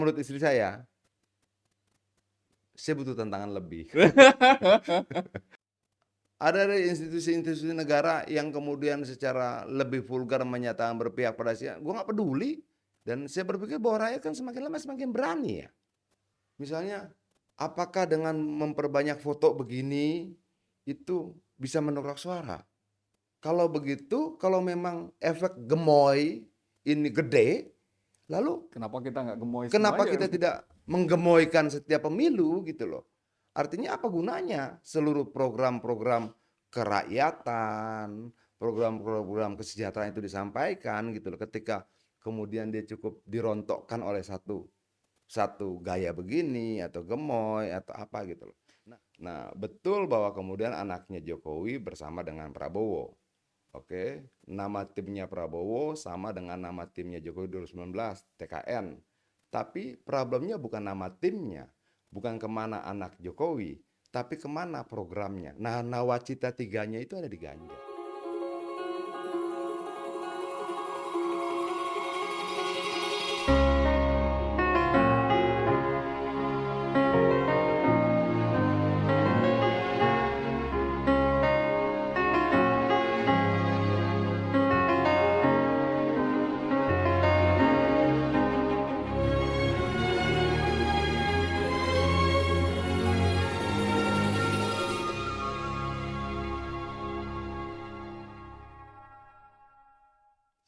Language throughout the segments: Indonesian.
Menurut istri saya butuh tantangan lebih. Ada dari institusi-institusi negara yang kemudian secara lebih vulgar menyatakan berpihak pada saya, gue nggak peduli. Dan saya berpikir bahwa rakyat kan semakin lama semakin berani ya. Misalnya, apakah dengan memperbanyak foto begini itu bisa mendongkrak suara? Kalau begitu, kalau memang efek gemoy ini gede, lalu Kenapa kita nggak gemoy kenapa semuanya? kita tidak menggemoykan setiap pemilu gitu loh? Artinya apa gunanya seluruh program-program kerakyatan, program-program kesejahteraan itu disampaikan gitu loh ketika kemudian dia cukup dirontokkan oleh satu satu gaya begini atau gemoy atau apa gitu loh. Nah, betul bahwa kemudian anaknya Jokowi bersama dengan Prabowo. Oke, nama timnya Prabowo sama dengan nama timnya Jokowi 2019, TKN. Tapi problemnya bukan nama timnya, bukan kemana anak Jokowi, tapi kemana programnya. Nah, nawacita tiganya itu ada di Ganjar.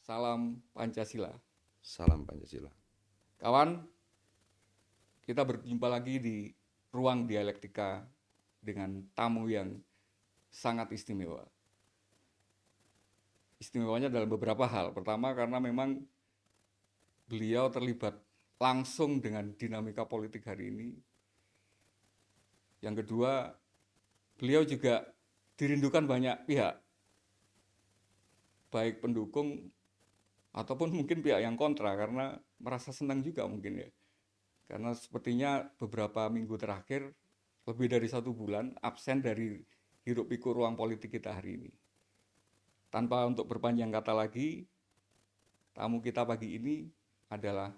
Salam Pancasila. Salam Pancasila. Kawan, kita berjumpa lagi di ruang dialektika dengan tamu yang sangat istimewa. Istimewanya dalam beberapa hal. Pertama karena memang beliau terlibat langsung dengan dinamika politik hari ini. Yang kedua, beliau juga dirindukan banyak pihak, baik pendukung ataupun mungkin pihak yang kontra karena merasa senang juga mungkin ya. Karena sepertinya beberapa minggu terakhir lebih dari 1 bulan absen dari hiruk pikuk ruang politik kita hari ini. Tanpa untuk berpanjang kata lagi, tamu kita pagi ini adalah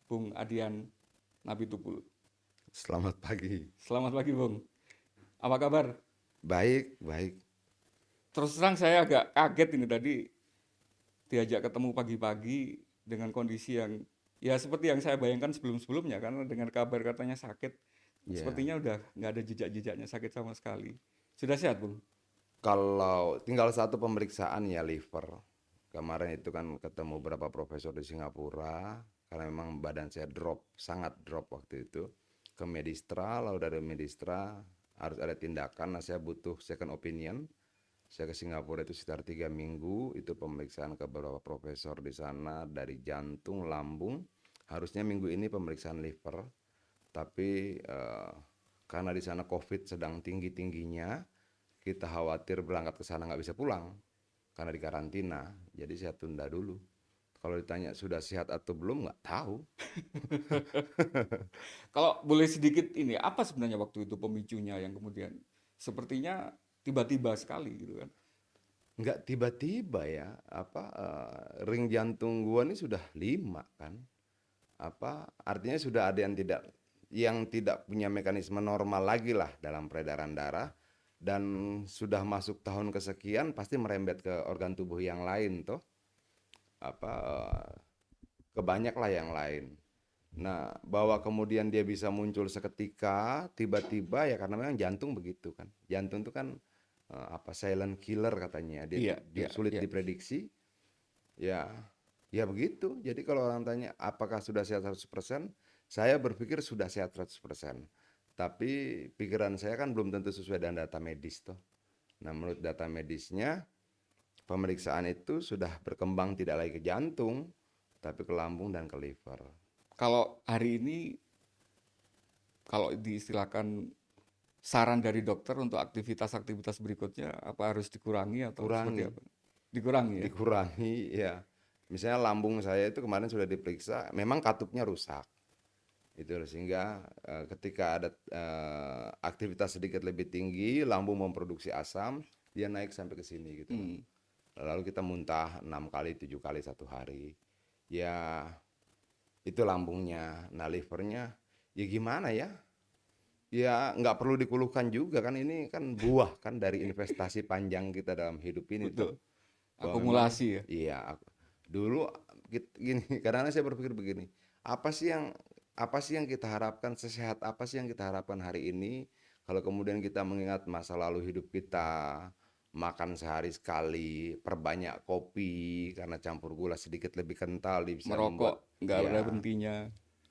Bung Adian Napitupulu. Selamat pagi. Selamat pagi Bung. Apa kabar? Baik, baik. Terus terang saya agak kaget ini tadi diajak ketemu pagi-pagi dengan kondisi yang ya seperti yang saya bayangkan sebelum-sebelumnya karena dengan kabar katanya sakit. Ya, Sepertinya udah nggak ada jejak-jejaknya sakit sama sekali. Sudah sehat Bung? kalau tinggal satu pemeriksaan ya liver. Kemarin itu kan ketemu beberapa profesor di Singapura, karena memang badan saya drop, sangat drop waktu itu. Ke Medistra, lalu dari Medistra harus ada tindakan, nah saya butuh second opinion. Saya ke Singapura itu sekitar 3 minggu, itu pemeriksaan ke beberapa profesor di sana, dari jantung, lambung. Harusnya minggu ini pemeriksaan liver, tapi karena di sana COVID sedang tinggi-tingginya, kita khawatir berangkat ke sana nggak bisa pulang karena di karantina. Jadi saya tunda dulu. Kalau ditanya sudah sehat atau belum, nggak tahu. Kalau boleh sedikit ini, apa sebenarnya waktu itu pemicunya yang kemudian sepertinya tiba-tiba sekali gitu kan? Nggak tiba-tiba ya. Ring jantung gua ini sudah 5 kan. Artinya sudah ada yang tidak punya mekanisme normal lagi lah dalam peredaran darah, dan sudah masuk tahun kesekian pasti merembet ke organ tubuh yang lain toh. apa Kebanyak lah yang lain. Nah, bahwa kemudian dia bisa muncul seketika, tiba-tiba ya karena memang jantung begitu kan. Jantung itu kan silent killer katanya. Dia Iya, tuh iya, sulit iya. diprediksi. Ya, ya begitu. Jadi kalau orang tanya apakah sudah sehat 100%, saya berpikir sudah sehat 100%. Tapi pikiran saya kan belum tentu sesuai dengan data medis toh. Nah, menurut data medisnya, pemeriksaan itu sudah berkembang tidak lagi ke jantung, tapi ke lambung dan ke liver. Kalau hari ini, kalau diistilahkan saran dari dokter untuk aktivitas-aktivitas berikutnya, apa harus dikurangi atau seperti Kurangi, apa? Dikurangi ya? dikurangi ya. Misalnya lambung saya itu kemarin sudah diperiksa, memang katupnya rusak. Itu sehingga ketika ada aktivitas sedikit lebih tinggi, lambung memproduksi asam, dia naik sampai ke sini gitu loh. Hmm. Lalu kita muntah 6 kali, 7 kali 1 hari. Ya, itu lambungnya. Nah, livernya ya gimana ya? Ya nggak perlu dikeluhkan juga kan, ini kan buah kan dari investasi panjang kita dalam hidup ini toh. Betul. Bahwa memang Akumulasi ya. iya dulu gini, kadang-kadang saya berpikir begini, apa sih yang apa sih yang kita harapkan, sesehat apa sih yang kita harapkan hari ini kalau kemudian kita mengingat masa lalu hidup kita, makan sehari sekali, perbanyak kopi karena campur gula sedikit lebih kental bisa Merokok membuat nggak ada ya berhentinya.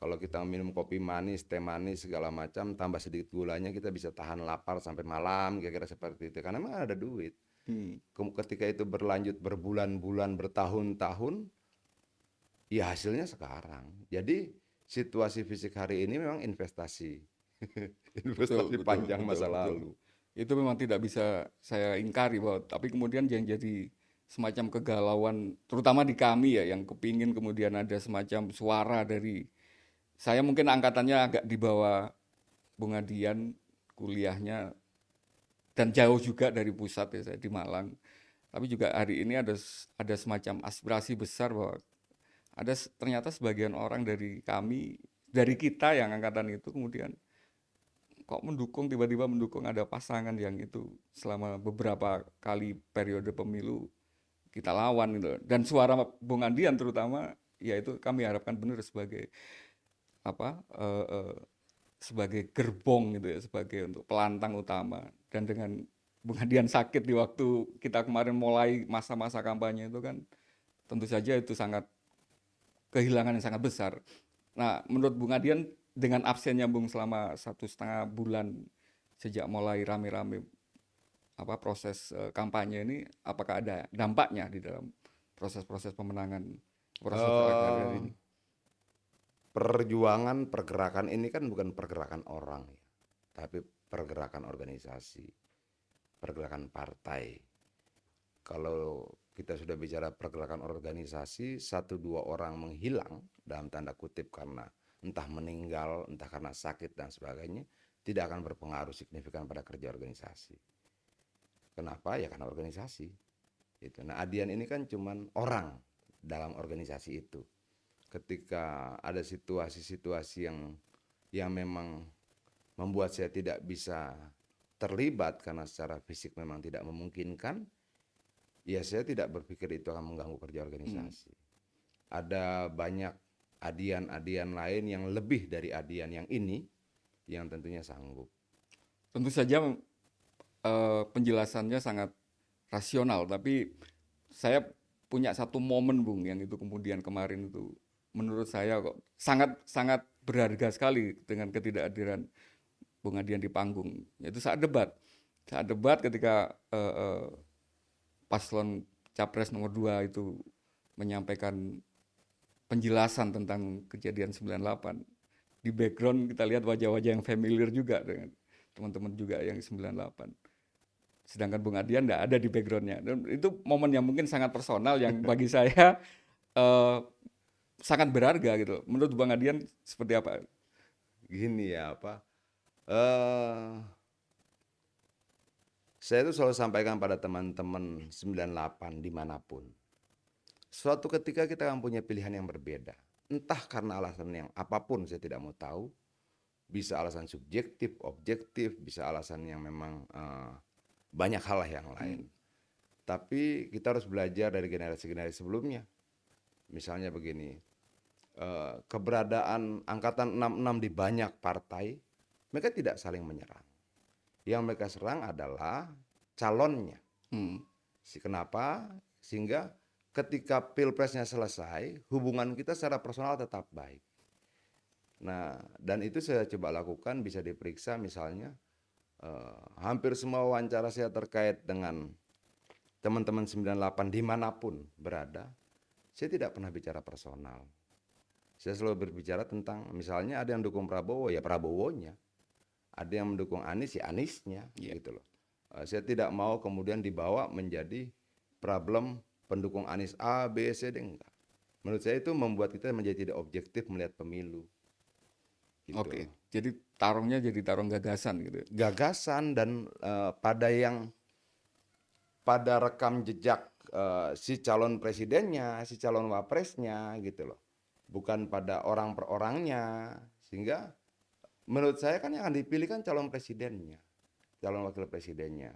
kalau kita minum kopi manis, teh manis segala macam tambah sedikit gulanya kita bisa tahan lapar sampai malam kira-kira seperti itu karena memang ada duit. Hmm, Ketika itu berlanjut berbulan-bulan, bertahun-tahun, ya hasilnya sekarang. Jadi situasi fisik hari ini memang investasi. betul, Investasi betul, panjang betul, masa betul. lalu. Itu memang tidak bisa saya ingkari bahwa, tapi kemudian yang jadi semacam kegalauan, terutama di kami ya, yang kepingin kemudian ada semacam suara dari, saya mungkin angkatannya agak di bawah Bung Adian, kuliahnya dan jauh juga dari pusat ya, saya di Malang. Tapi juga hari ini ada semacam aspirasi besar bahwa ada ternyata sebagian orang dari kami, dari kita yang angkatan itu kemudian kok mendukung, tiba-tiba mendukung ada pasangan yang itu selama beberapa kali periode pemilu kita lawan gitu. Dan suara Bung Adian terutama ya itu kami harapkan benar sebagai apa sebagai gerbong gitu ya, sebagai untuk pelantang utama. Dan dengan Bung Adian sakit di waktu kita kemarin mulai masa-masa kampanye itu kan tentu saja itu sangat kehilangan yang sangat besar. Nah, menurut Bung Adian dengan absennya Bung selama 1,5 bulan sejak mulai rame-rame apa proses kampanye ini, apakah ada dampaknya di dalam proses-proses pemenangan proses hari Eh, ini? Perjuangan pergerakan ini kan bukan pergerakan orang ya, tapi pergerakan organisasi, pergerakan partai. Kalau kita sudah bicara pergerakan organisasi, satu dua orang menghilang dalam tanda kutip karena entah meninggal, entah karena sakit dan sebagainya, tidak akan berpengaruh signifikan pada kerja organisasi. Kenapa? Ya karena organisasi. Itu. Nah, Adian ini kan cuman orang dalam organisasi itu. Ketika ada situasi-situasi yang memang membuat saya tidak bisa terlibat karena secara fisik memang tidak memungkinkan, ya saya tidak berpikir itu akan mengganggu kerja Hmm. organisasi. Ada banyak adian-adian lain yang lebih dari adian yang ini yang tentunya sanggup. Tentu saja penjelasannya sangat rasional, tapi saya punya satu momen Bung yang itu kemudian kemarin itu menurut saya kok sangat sangat berharga sekali dengan ketidakhadiran Bung Adian di panggung. Yaitu saat debat ketika paslon capres nomor 2 itu menyampaikan penjelasan tentang kejadian 98. Di background kita lihat wajah-wajah yang familiar juga dengan teman-teman juga yang 98. Sedangkan Bung Adian tidak ada di backgroundnya. Dan itu momen yang mungkin sangat personal yang bagi saya eh, sangat berharga gitu. Menurut Bung Adian seperti apa? Gini ya apa? Eh saya itu selalu sampaikan pada teman-teman 98 dimanapun. Suatu ketika kita akan punya pilihan yang berbeda. Entah karena alasan yang apapun saya tidak mau tahu. Bisa alasan subjektif, objektif, bisa alasan yang memang banyak hal lah yang Hmm, lain. Tapi kita harus belajar dari generasi-generasi sebelumnya. Misalnya begini, keberadaan angkatan 66 di banyak partai, mereka tidak saling menyerang. Yang mereka serang adalah calonnya. hmm, Kenapa? Sehingga ketika pilpresnya selesai, hubungan kita secara personal tetap baik. Nah, dan itu saya coba lakukan, bisa diperiksa misalnya, hampir semua wawancara saya terkait dengan teman-teman 98 dimanapun berada, saya tidak pernah bicara personal. Saya selalu berbicara tentang, misalnya ada yang dukung Prabowo, ya Prabowonya. Ada yang mendukung Anies, ya Aniesnya, yeah. gitu loh. Saya tidak mau kemudian dibawa menjadi problem pendukung Anies A, B, C, D, enggak. Menurut saya itu membuat kita menjadi tidak objektif melihat pemilu, gitu Oke, loh. jadi tarungnya jadi tarung gagasan gitu. Gagasan dan pada rekam jejak si calon presidennya, si calon wapresnya, gitu loh. bukan pada orang per orangnya. Sehingga menurut saya kan yang akan dipilih kan calon presidennya, calon wakil presidennya.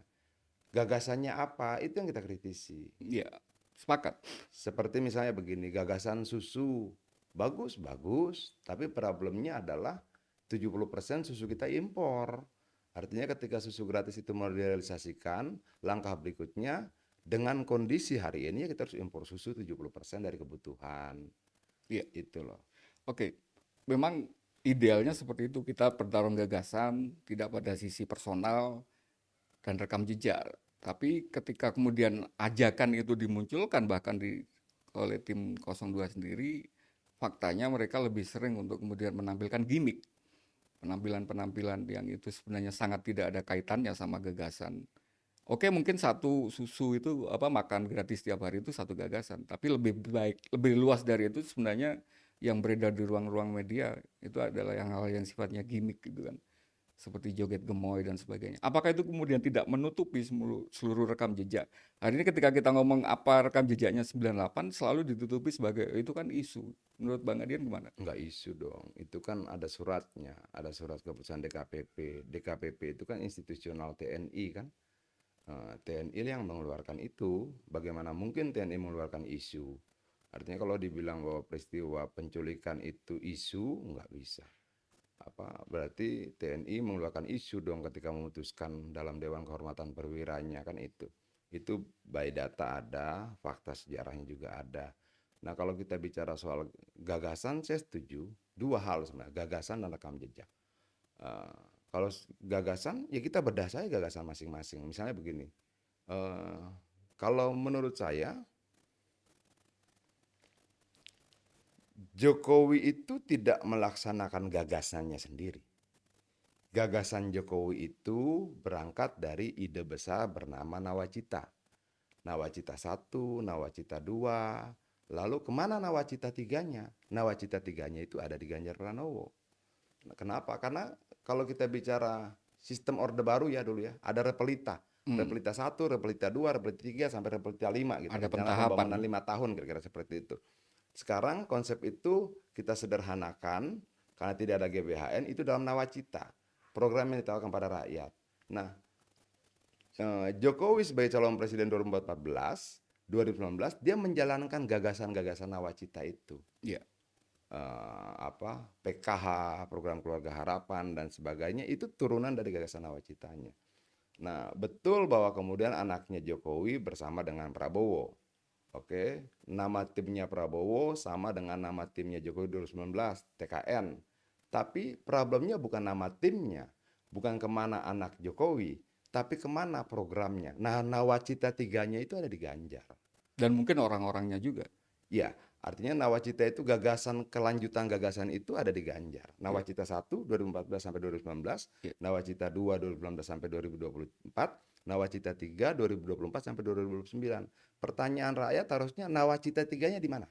Gagasannya apa? Itu yang kita kritisi. Ya, sepakat. Seperti misalnya begini, gagasan susu bagus, bagus, tapi problemnya adalah 70% susu kita impor. Artinya ketika susu gratis itu mau direalisasikan, langkah berikutnya dengan kondisi hari ini ya kita harus impor susu 70% dari kebutuhan. Iya. Itu loh. Oke, memang idealnya seperti itu, kita bertarung gagasan, tidak pada sisi personal dan rekam jejak. Tapi ketika kemudian ajakan itu dimunculkan bahkan oleh tim 02 sendiri, faktanya mereka lebih sering untuk kemudian menampilkan gimmick, penampilan-penampilan yang itu sebenarnya sangat tidak ada kaitannya sama gagasan. Oke, mungkin satu susu itu makan gratis tiap hari itu satu gagasan, tapi lebih baik, lebih luas dari itu sebenarnya yang beredar di ruang-ruang media itu adalah hal yang sifatnya gimmick gitu kan. Seperti joget gemoy dan sebagainya. Apakah itu kemudian tidak menutupi seluruh rekam jejak? Hari ini ketika kita ngomong apa rekam jejaknya 98 selalu ditutupi sebagai itu kan isu. Menurut Bang Adian gimana? Enggak isu dong, itu kan ada suratnya, ada surat keputusan DKPP. DKPP itu kan institusional TNI kan. TNI yang mengeluarkan itu, bagaimana mungkin TNI mengeluarkan isu? Artinya kalau dibilang bahwa peristiwa penculikan itu isu, nggak bisa. Berarti TNI mengeluarkan isu dong ketika memutuskan dalam Dewan Kehormatan Perwiranya kan itu. Itu by data ada, fakta sejarahnya juga ada. Nah kalau kita bicara soal gagasan, saya setuju. Dua hal sebenarnya, gagasan dan rekam jejak. Uh, Kalau gagasan, ya kita bedah saja gagasan masing-masing. Misalnya begini, uh, kalau menurut saya, Jokowi itu tidak melaksanakan gagasannya sendiri. Gagasan Jokowi itu berangkat dari ide besar bernama Nawacita. Nawacita 1, Nawacita 2, lalu kemana Nawacita 3-nya? Nawacita 3-nya itu ada di Ganjar Pranowo. Nah, kenapa? Karena kalau kita bicara sistem Orde Baru ya dulu ya, ada Repelita. Repelita 1, Repelita 2, Repelita 3, sampai Repelita 5 gitu. Ada Rencana pentahapan. pembangunan 5 tahun kira-kira seperti itu. Sekarang konsep itu kita sederhanakan karena tidak ada GBHN itu dalam Nawacita. Program yang ditawarkan pada rakyat. Nah, Jokowi sebagai calon presiden 2014, 2019 dia menjalankan gagasan-gagasan Nawacita itu. Iya. PKH, program keluarga harapan dan sebagainya itu turunan dari gagasan Nawacitanya. Nah, betul bahwa kemudian anaknya Jokowi bersama dengan Prabowo. Oke, nama timnya Prabowo sama dengan nama timnya Jokowi 2019, TKN. Tapi problemnya bukan nama timnya, bukan kemana anak Jokowi, tapi kemana programnya. Nah, Nawacita 3-nya itu ada di Ganjar. Dan mungkin orang-orangnya juga. Ya, artinya Nawacita itu gagasan, kelanjutan gagasan itu ada di Ganjar. Nawacita 1 2014 sampai 2019, Nawacita 2 2019 sampai 2024, Nawacita 3 2024 sampai 2029. Pertanyaan rakyat harusnya Nawacita 3-nya di mana?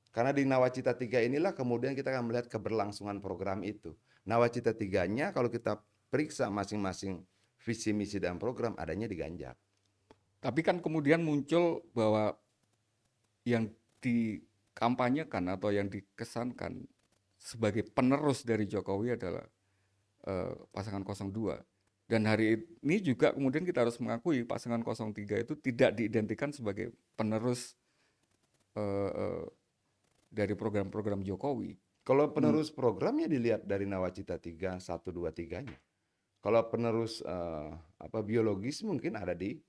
Karena di Nawacita 3 inilah kemudian kita akan melihat keberlangsungan program itu. Nawacita 3-nya kalau kita periksa masing-masing visi misi dan program adanya di Ganjar. Tapi kan kemudian muncul bahwa yang dikampanyekan atau yang dikesankan sebagai penerus dari Jokowi adalah pasangan 02. Dan hari ini juga kemudian kita harus mengakui pasangan 03 itu tidak diidentikan sebagai penerus dari program-program Jokowi. Kalau penerus programnya dilihat dari Nawacita 3, 1, 2, 3-nya. Kalau penerus biologis mungkin ada di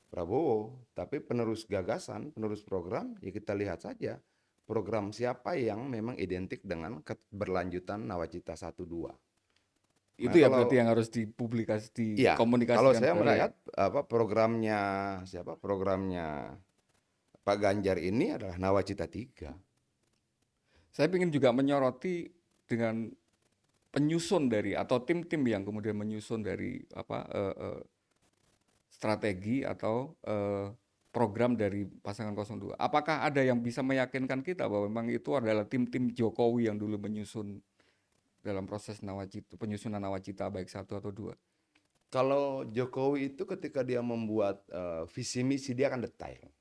Prabowo, tapi penerus gagasan, penerus program, ya kita lihat saja program siapa yang memang identik dengan keberlanjutan Nawacita 1, 2. Itu ya berarti yang harus dikomunikasikan kalau saya ke melihat programnya programnya Pak Ganjar ini adalah Nawacita 3. Saya ingin juga menyoroti dengan penyusun dari atau tim-tim yang kemudian menyusun dari strategi atau program dari pasangan 02. Apakah ada yang bisa meyakinkan kita bahwa memang itu adalah tim-tim Jokowi yang dulu menyusun dalam proses penyusunan Nawacita baik 1 atau 2? Kalau Jokowi itu ketika dia membuat visi misi dia akan detail.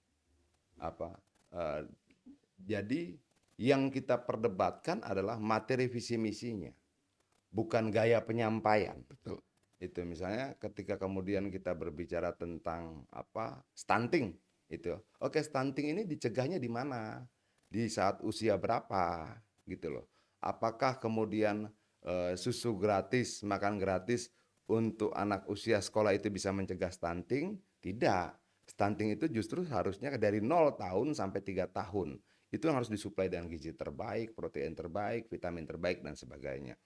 Jadi Yang kita perdebatkan adalah materi visi misinya, bukan gaya penyampaian. Betul. Itu misalnya ketika kemudian kita berbicara tentang apa stunting itu. Oke, stunting ini dicegahnya di mana? Di saat usia berapa gitu loh. Apakah kemudian susu gratis, makan gratis untuk anak usia sekolah itu bisa mencegah stunting? Tidak. Stunting itu justru harusnya dari 0 tahun sampai 3 tahun. Itu yang harus disuplai dengan gizi terbaik, protein terbaik, vitamin terbaik dan sebagainya.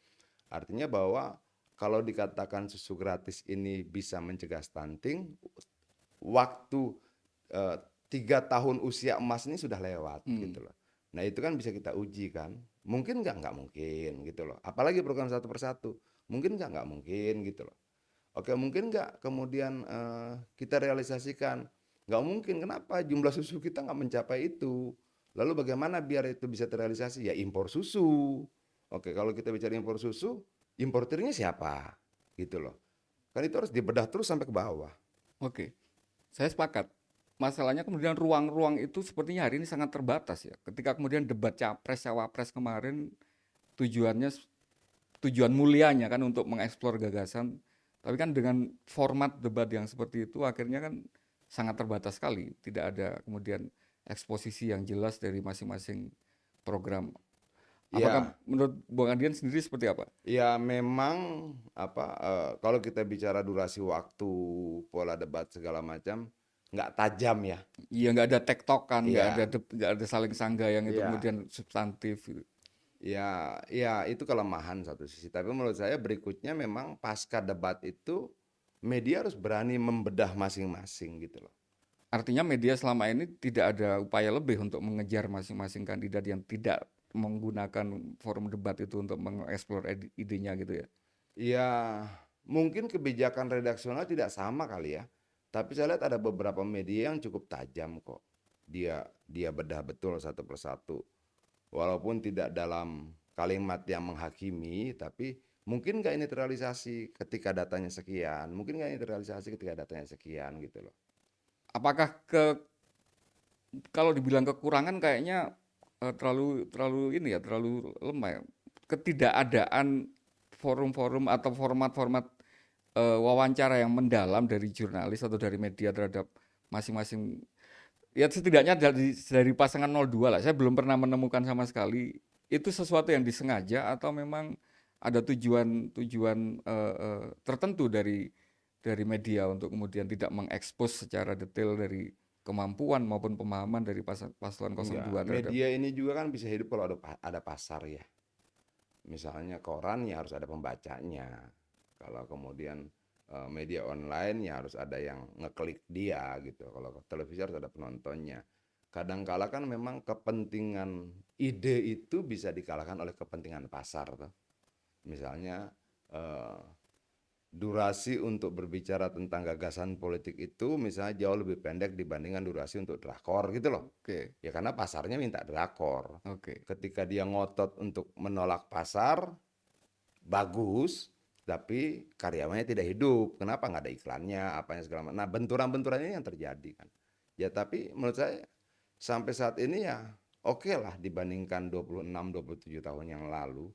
Artinya bahwa kalau dikatakan susu gratis ini bisa mencegah stunting, waktu eh, 3 tahun usia emas ini sudah lewat Hmm. gitu loh. Nah itu kan bisa kita uji kan. Mungkin nggak? Nggak mungkin gitu loh. Apalagi program satu persatu. Mungkin nggak? Nggak mungkin gitu loh. Oke, mungkin nggak kemudian kita realisasikan? Nggak mungkin. Kenapa? Jumlah susu kita nggak mencapai itu. Lalu bagaimana biar itu bisa terrealisasi? Ya impor susu. Oke, kalau kita bicara impor susu, importernya siapa? Gitu loh. Kan itu harus dibedah terus sampai ke bawah. Oke, saya sepakat. Masalahnya kemudian ruang-ruang itu sepertinya hari ini sangat terbatas ya. Ketika kemudian debat capres cawapres kemarin tujuannya tujuan mulianya kan untuk mengeksplor gagasan, tapi kan dengan format debat yang seperti itu akhirnya kan sangat terbatas sekali. Tidak ada kemudian eksposisi yang jelas dari masing-masing program. Apakah Ya, menurut Bung Adian sendiri seperti apa? ya memang apa kalau kita bicara durasi waktu, pola debat segala macam nggak tajam ya. Iya, nggak ada tektokan, Iya, nggak ada saling sanggah yang itu iya. kemudian substantif gitu. Ya, ya itu kelemahan satu sisi. Tapi menurut saya berikutnya memang pasca debat itu media harus berani membedah masing-masing gitu loh. Artinya media selama ini tidak ada upaya lebih untuk mengejar masing-masing kandidat yang tidak menggunakan forum debat itu untuk mengeksplor idenya gitu ya. Ya, mungkin kebijakan redaksional tidak sama kali ya. Tapi saya lihat ada beberapa media yang cukup tajam kok. Dia bedah betul satu persatu. Walaupun tidak dalam kalimat yang menghakimi, tapi mungkin nggak ini terrealisasi ketika datanya sekian, mungkin nggak ini terrealisasi ketika datanya sekian gitu loh. Apakah kalau dibilang kekurangan kayaknya terlalu terlalu ini ya, terlalu lemah ya. Ketidakadaan forum-forum atau format-format wawancara yang mendalam dari jurnalis atau dari media terhadap masing-masing, ya setidaknya dari pasangan 02 lah. Saya belum pernah menemukan sama sekali itu sesuatu yang disengaja atau memang ada tujuan-tujuan tertentu dari media untuk kemudian tidak mengekspos secara detail dari kemampuan maupun pemahaman dari paslon Enggak, 02 terhadap. media ini juga kan bisa hidup kalau ada pasar ya. Misalnya koran ya harus ada pembacanya. Kalau kemudian media online ya harus ada yang ngeklik dia gitu. Kalau televisi harus ada penontonnya. Kadangkala kan memang kepentingan ide itu bisa dikalahkan oleh kepentingan pasar tuh. Misalnya eh, durasi untuk berbicara tentang gagasan politik itu misalnya jauh lebih pendek dibandingkan durasi untuk drakor gitu loh. Oke, Ya karena pasarnya minta drakor. oke. Ketika dia ngotot untuk menolak pasar, bagus, tapi karyawannya tidak hidup. Kenapa nggak ada iklannya, apanya segala macam. Nah, benturan-benturan ini yang terjadi kan. Ya tapi menurut saya sampai saat ini ya oke lah dibandingkan 26, 27 tahun yang lalu.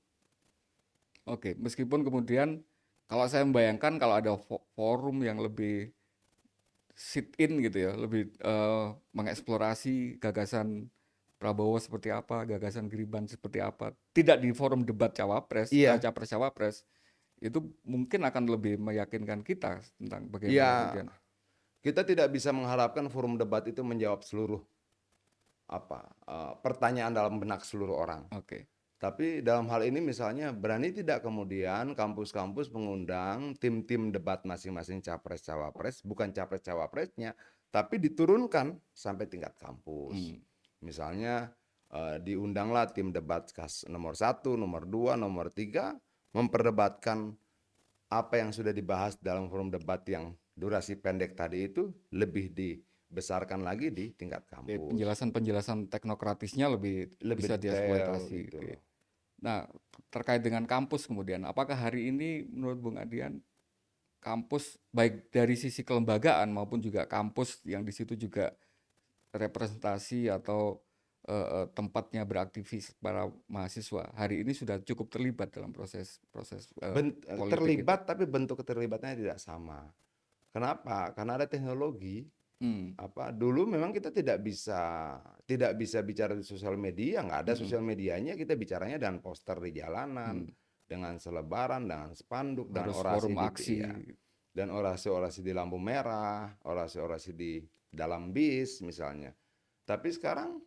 Oke, meskipun kemudian kalau saya membayangkan kalau ada forum yang lebih sit in gitu ya, lebih mengeksplorasi gagasan Prabowo seperti apa, gagasan Gibran seperti apa, tidak di forum debat cawapres, Iya, capres cawapres, itu mungkin akan lebih meyakinkan kita tentang bagaimana iya kemudian. kita tidak bisa mengharapkan forum debat itu menjawab seluruh pertanyaan dalam benak seluruh orang. Oke, Tapi dalam hal ini misalnya berani tidak kemudian kampus-kampus mengundang tim-tim debat masing-masing capres-cawapres, bukan capres-cawapresnya, tapi diturunkan sampai tingkat kampus. hmm, Misalnya diundanglah tim debat nomor 1, nomor 2, nomor 3, memperdebatkan apa yang sudah dibahas dalam forum debat yang durasi pendek tadi itu lebih dibesarkan lagi di tingkat oke, kampus. penjelasan-penjelasan teknokratisnya lebih Lebih bisa detail dieksploitasi. itu Oke. loh. Nah, terkait dengan kampus kemudian, apakah hari ini menurut Bung Adian kampus baik dari sisi kelembagaan maupun juga kampus yang di situ juga representasi atau tempatnya beraktivis para mahasiswa hari ini sudah cukup terlibat dalam proses proses politik itu. Terlibat tapi bentuk keterlibatannya tidak sama. Kenapa? Karena ada teknologi. Hmm, Dulu memang kita tidak bisa bicara di sosial media, nggak ada mm-mm, sosial medianya, kita bicaranya dengan poster di jalanan, hmm. dengan selebaran, dengan spanduk, dan Harus orasi forum aksi. ya, dan orasi-orasi di lampu merah, orasi-orasi di dalam bis misalnya. Tapi sekarang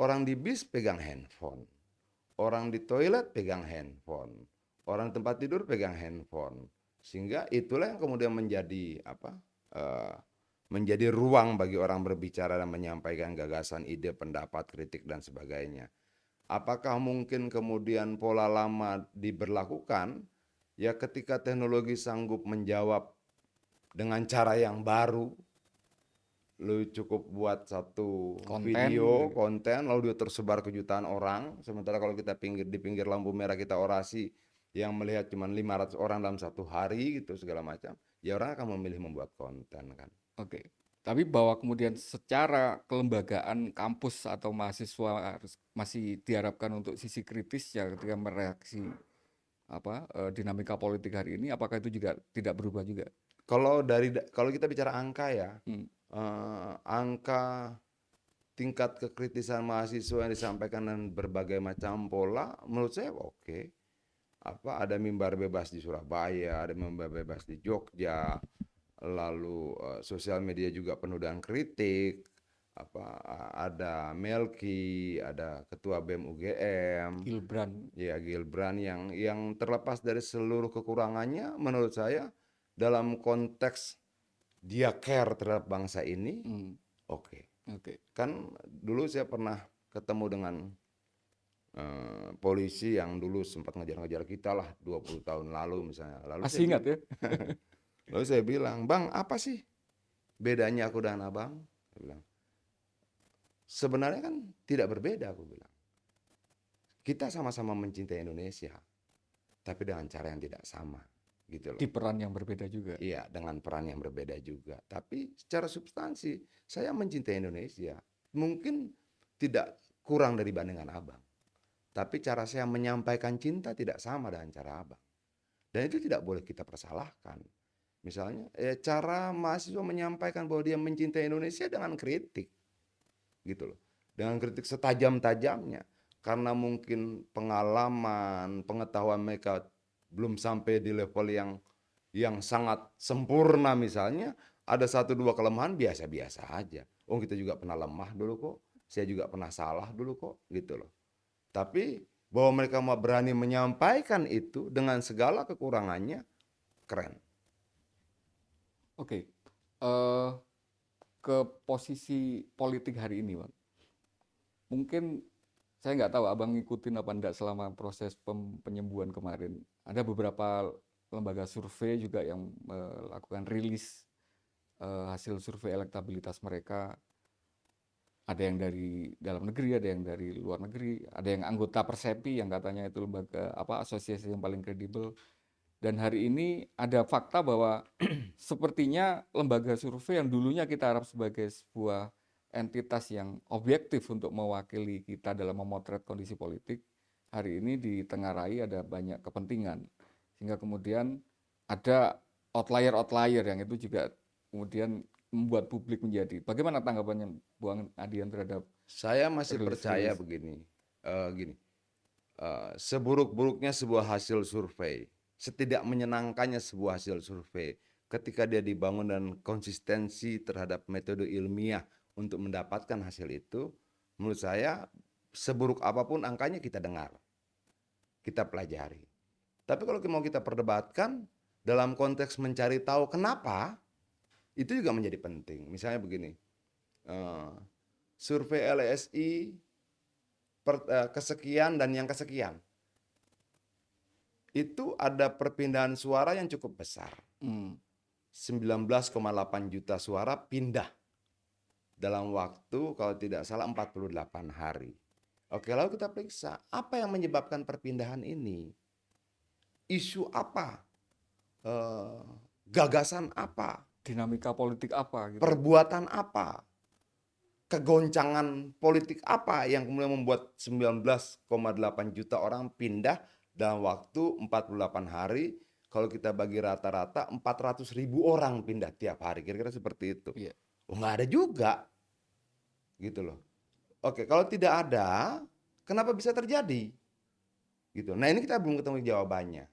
orang di bis pegang handphone, orang di toilet pegang handphone, orang tempat tidur pegang handphone, sehingga itulah yang kemudian menjadi menjadi ruang bagi orang berbicara dan menyampaikan gagasan, ide, pendapat, kritik, dan sebagainya. Apakah mungkin kemudian pola lama diberlakukan? Ya, ketika teknologi sanggup menjawab dengan cara yang baru, lu cukup buat satu Konten video, gitu. konten, lalu dia tersebar ke jutaan orang. Sementara kalau kita di pinggir lampu merah kita orasi, yang melihat cuma 500 orang dalam satu hari gitu segala macam, ya orang akan memilih membuat konten kan. Oke. Tapi bahwa kemudian secara kelembagaan kampus atau mahasiswa harus masih diharapkan untuk sisi kritis ya ketika mereaksi dinamika politik hari ini, apakah itu juga tidak berubah juga? Kalau kita bicara angka ya, Hmm. angka tingkat kekritisan mahasiswa yang disampaikan dan berbagai macam pola, menurut saya oke. Ada mimbar bebas di Surabaya, ada mimbar bebas di Jogja, lalu sosial media juga penuh dengan kritik. Ada Melki, ada ketua BEM UGM, Gilbran. ya Gilbran, yang terlepas dari seluruh kekurangannya, menurut saya dalam konteks dia care terhadap bangsa ini, Hmm. oke. Oke. Kan dulu saya pernah ketemu dengan polisi yang dulu sempat ngejar-ngejar kita lah 20 tahun lalu misalnya. Masih ingat ya? Lalu saya bilang, "Bang, apa sih bedanya aku dan abang?" Saya bilang, "Sebenarnya kan tidak berbeda," aku bilang. "Kita sama-sama mencintai Indonesia, tapi dengan cara yang tidak sama." Gitu Di loh. peran yang berbeda juga. Iya, dengan peran yang berbeda juga. Tapi secara substansi, saya mencintai Indonesia. Mungkin tidak kurang dari bandingan abang. Tapi cara saya menyampaikan cinta tidak sama dengan cara abang. Dan itu tidak boleh kita persalahkan. Misalnya, cara mahasiswa menyampaikan bahwa dia mencintai Indonesia dengan kritik. Gitu loh. Dengan kritik setajam-tajamnya. Karena mungkin pengalaman, pengetahuan mereka belum sampai di level yang sangat sempurna misalnya, ada satu dua kelemahan biasa-biasa aja. Oh, kita juga pernah lemah dulu kok. Saya juga pernah salah dulu kok, gitu loh. Tapi bahwa mereka mau berani menyampaikan itu dengan segala kekurangannya, keren. Oke. Eh, ke posisi politik hari ini, Bang. Mungkin saya nggak tahu abang ngikutin apa enggak selama proses penyembuhan kemarin. Ada beberapa lembaga survei juga yang melakukan rilis hasil survei elektabilitas mereka. Ada yang dari dalam negeri, ada yang dari luar negeri, ada yang anggota Persepi yang katanya itu lembaga asosiasi yang paling kredibel. Dan hari ini ada fakta bahwa sepertinya lembaga survei yang dulunya kita harap sebagai sebuah entitas yang objektif untuk mewakili kita dalam memotret kondisi politik, hari ini ditengarai ada banyak kepentingan. Sehingga kemudian ada outlier-outlier yang itu juga kemudian membuat publik menjadi. Bagaimana tanggapannya Bang Adian terhadap Saya masih percaya rilis-rilis? begini, gini, seburuk-buruknya sebuah hasil survei, setidak menyenangkannya sebuah hasil survei, ketika dia dibangun dan konsistensi terhadap metode ilmiah untuk mendapatkan hasil itu, menurut saya seburuk apapun angkanya kita dengar, kita pelajari. Tapi kalau mau kita perdebatkan dalam konteks mencari tahu kenapa, itu juga menjadi penting. Misalnya begini, eh, survei LSI kesekian dan yang kesekian, itu ada perpindahan suara yang cukup besar. Hmm. 19,8 juta suara pindah dalam waktu kalau tidak salah 48 hari. Oke, lalu kita periksa apa yang menyebabkan perpindahan ini. Isu apa? Eh, Gagasan apa? Dinamika politik apa gitu? Perbuatan apa? kegoncangan politik apa yang kemudian membuat 19,8 juta orang pindah dalam waktu 48 hari. Kalau kita bagi rata-rata 400.000 orang pindah tiap hari, kira-kira seperti itu. Iya. Oh, nggak ada juga, gitu loh. Oke, kalau tidak ada, kenapa bisa terjadi? Gitu. Nah, ini kita belum ketemu jawabannya.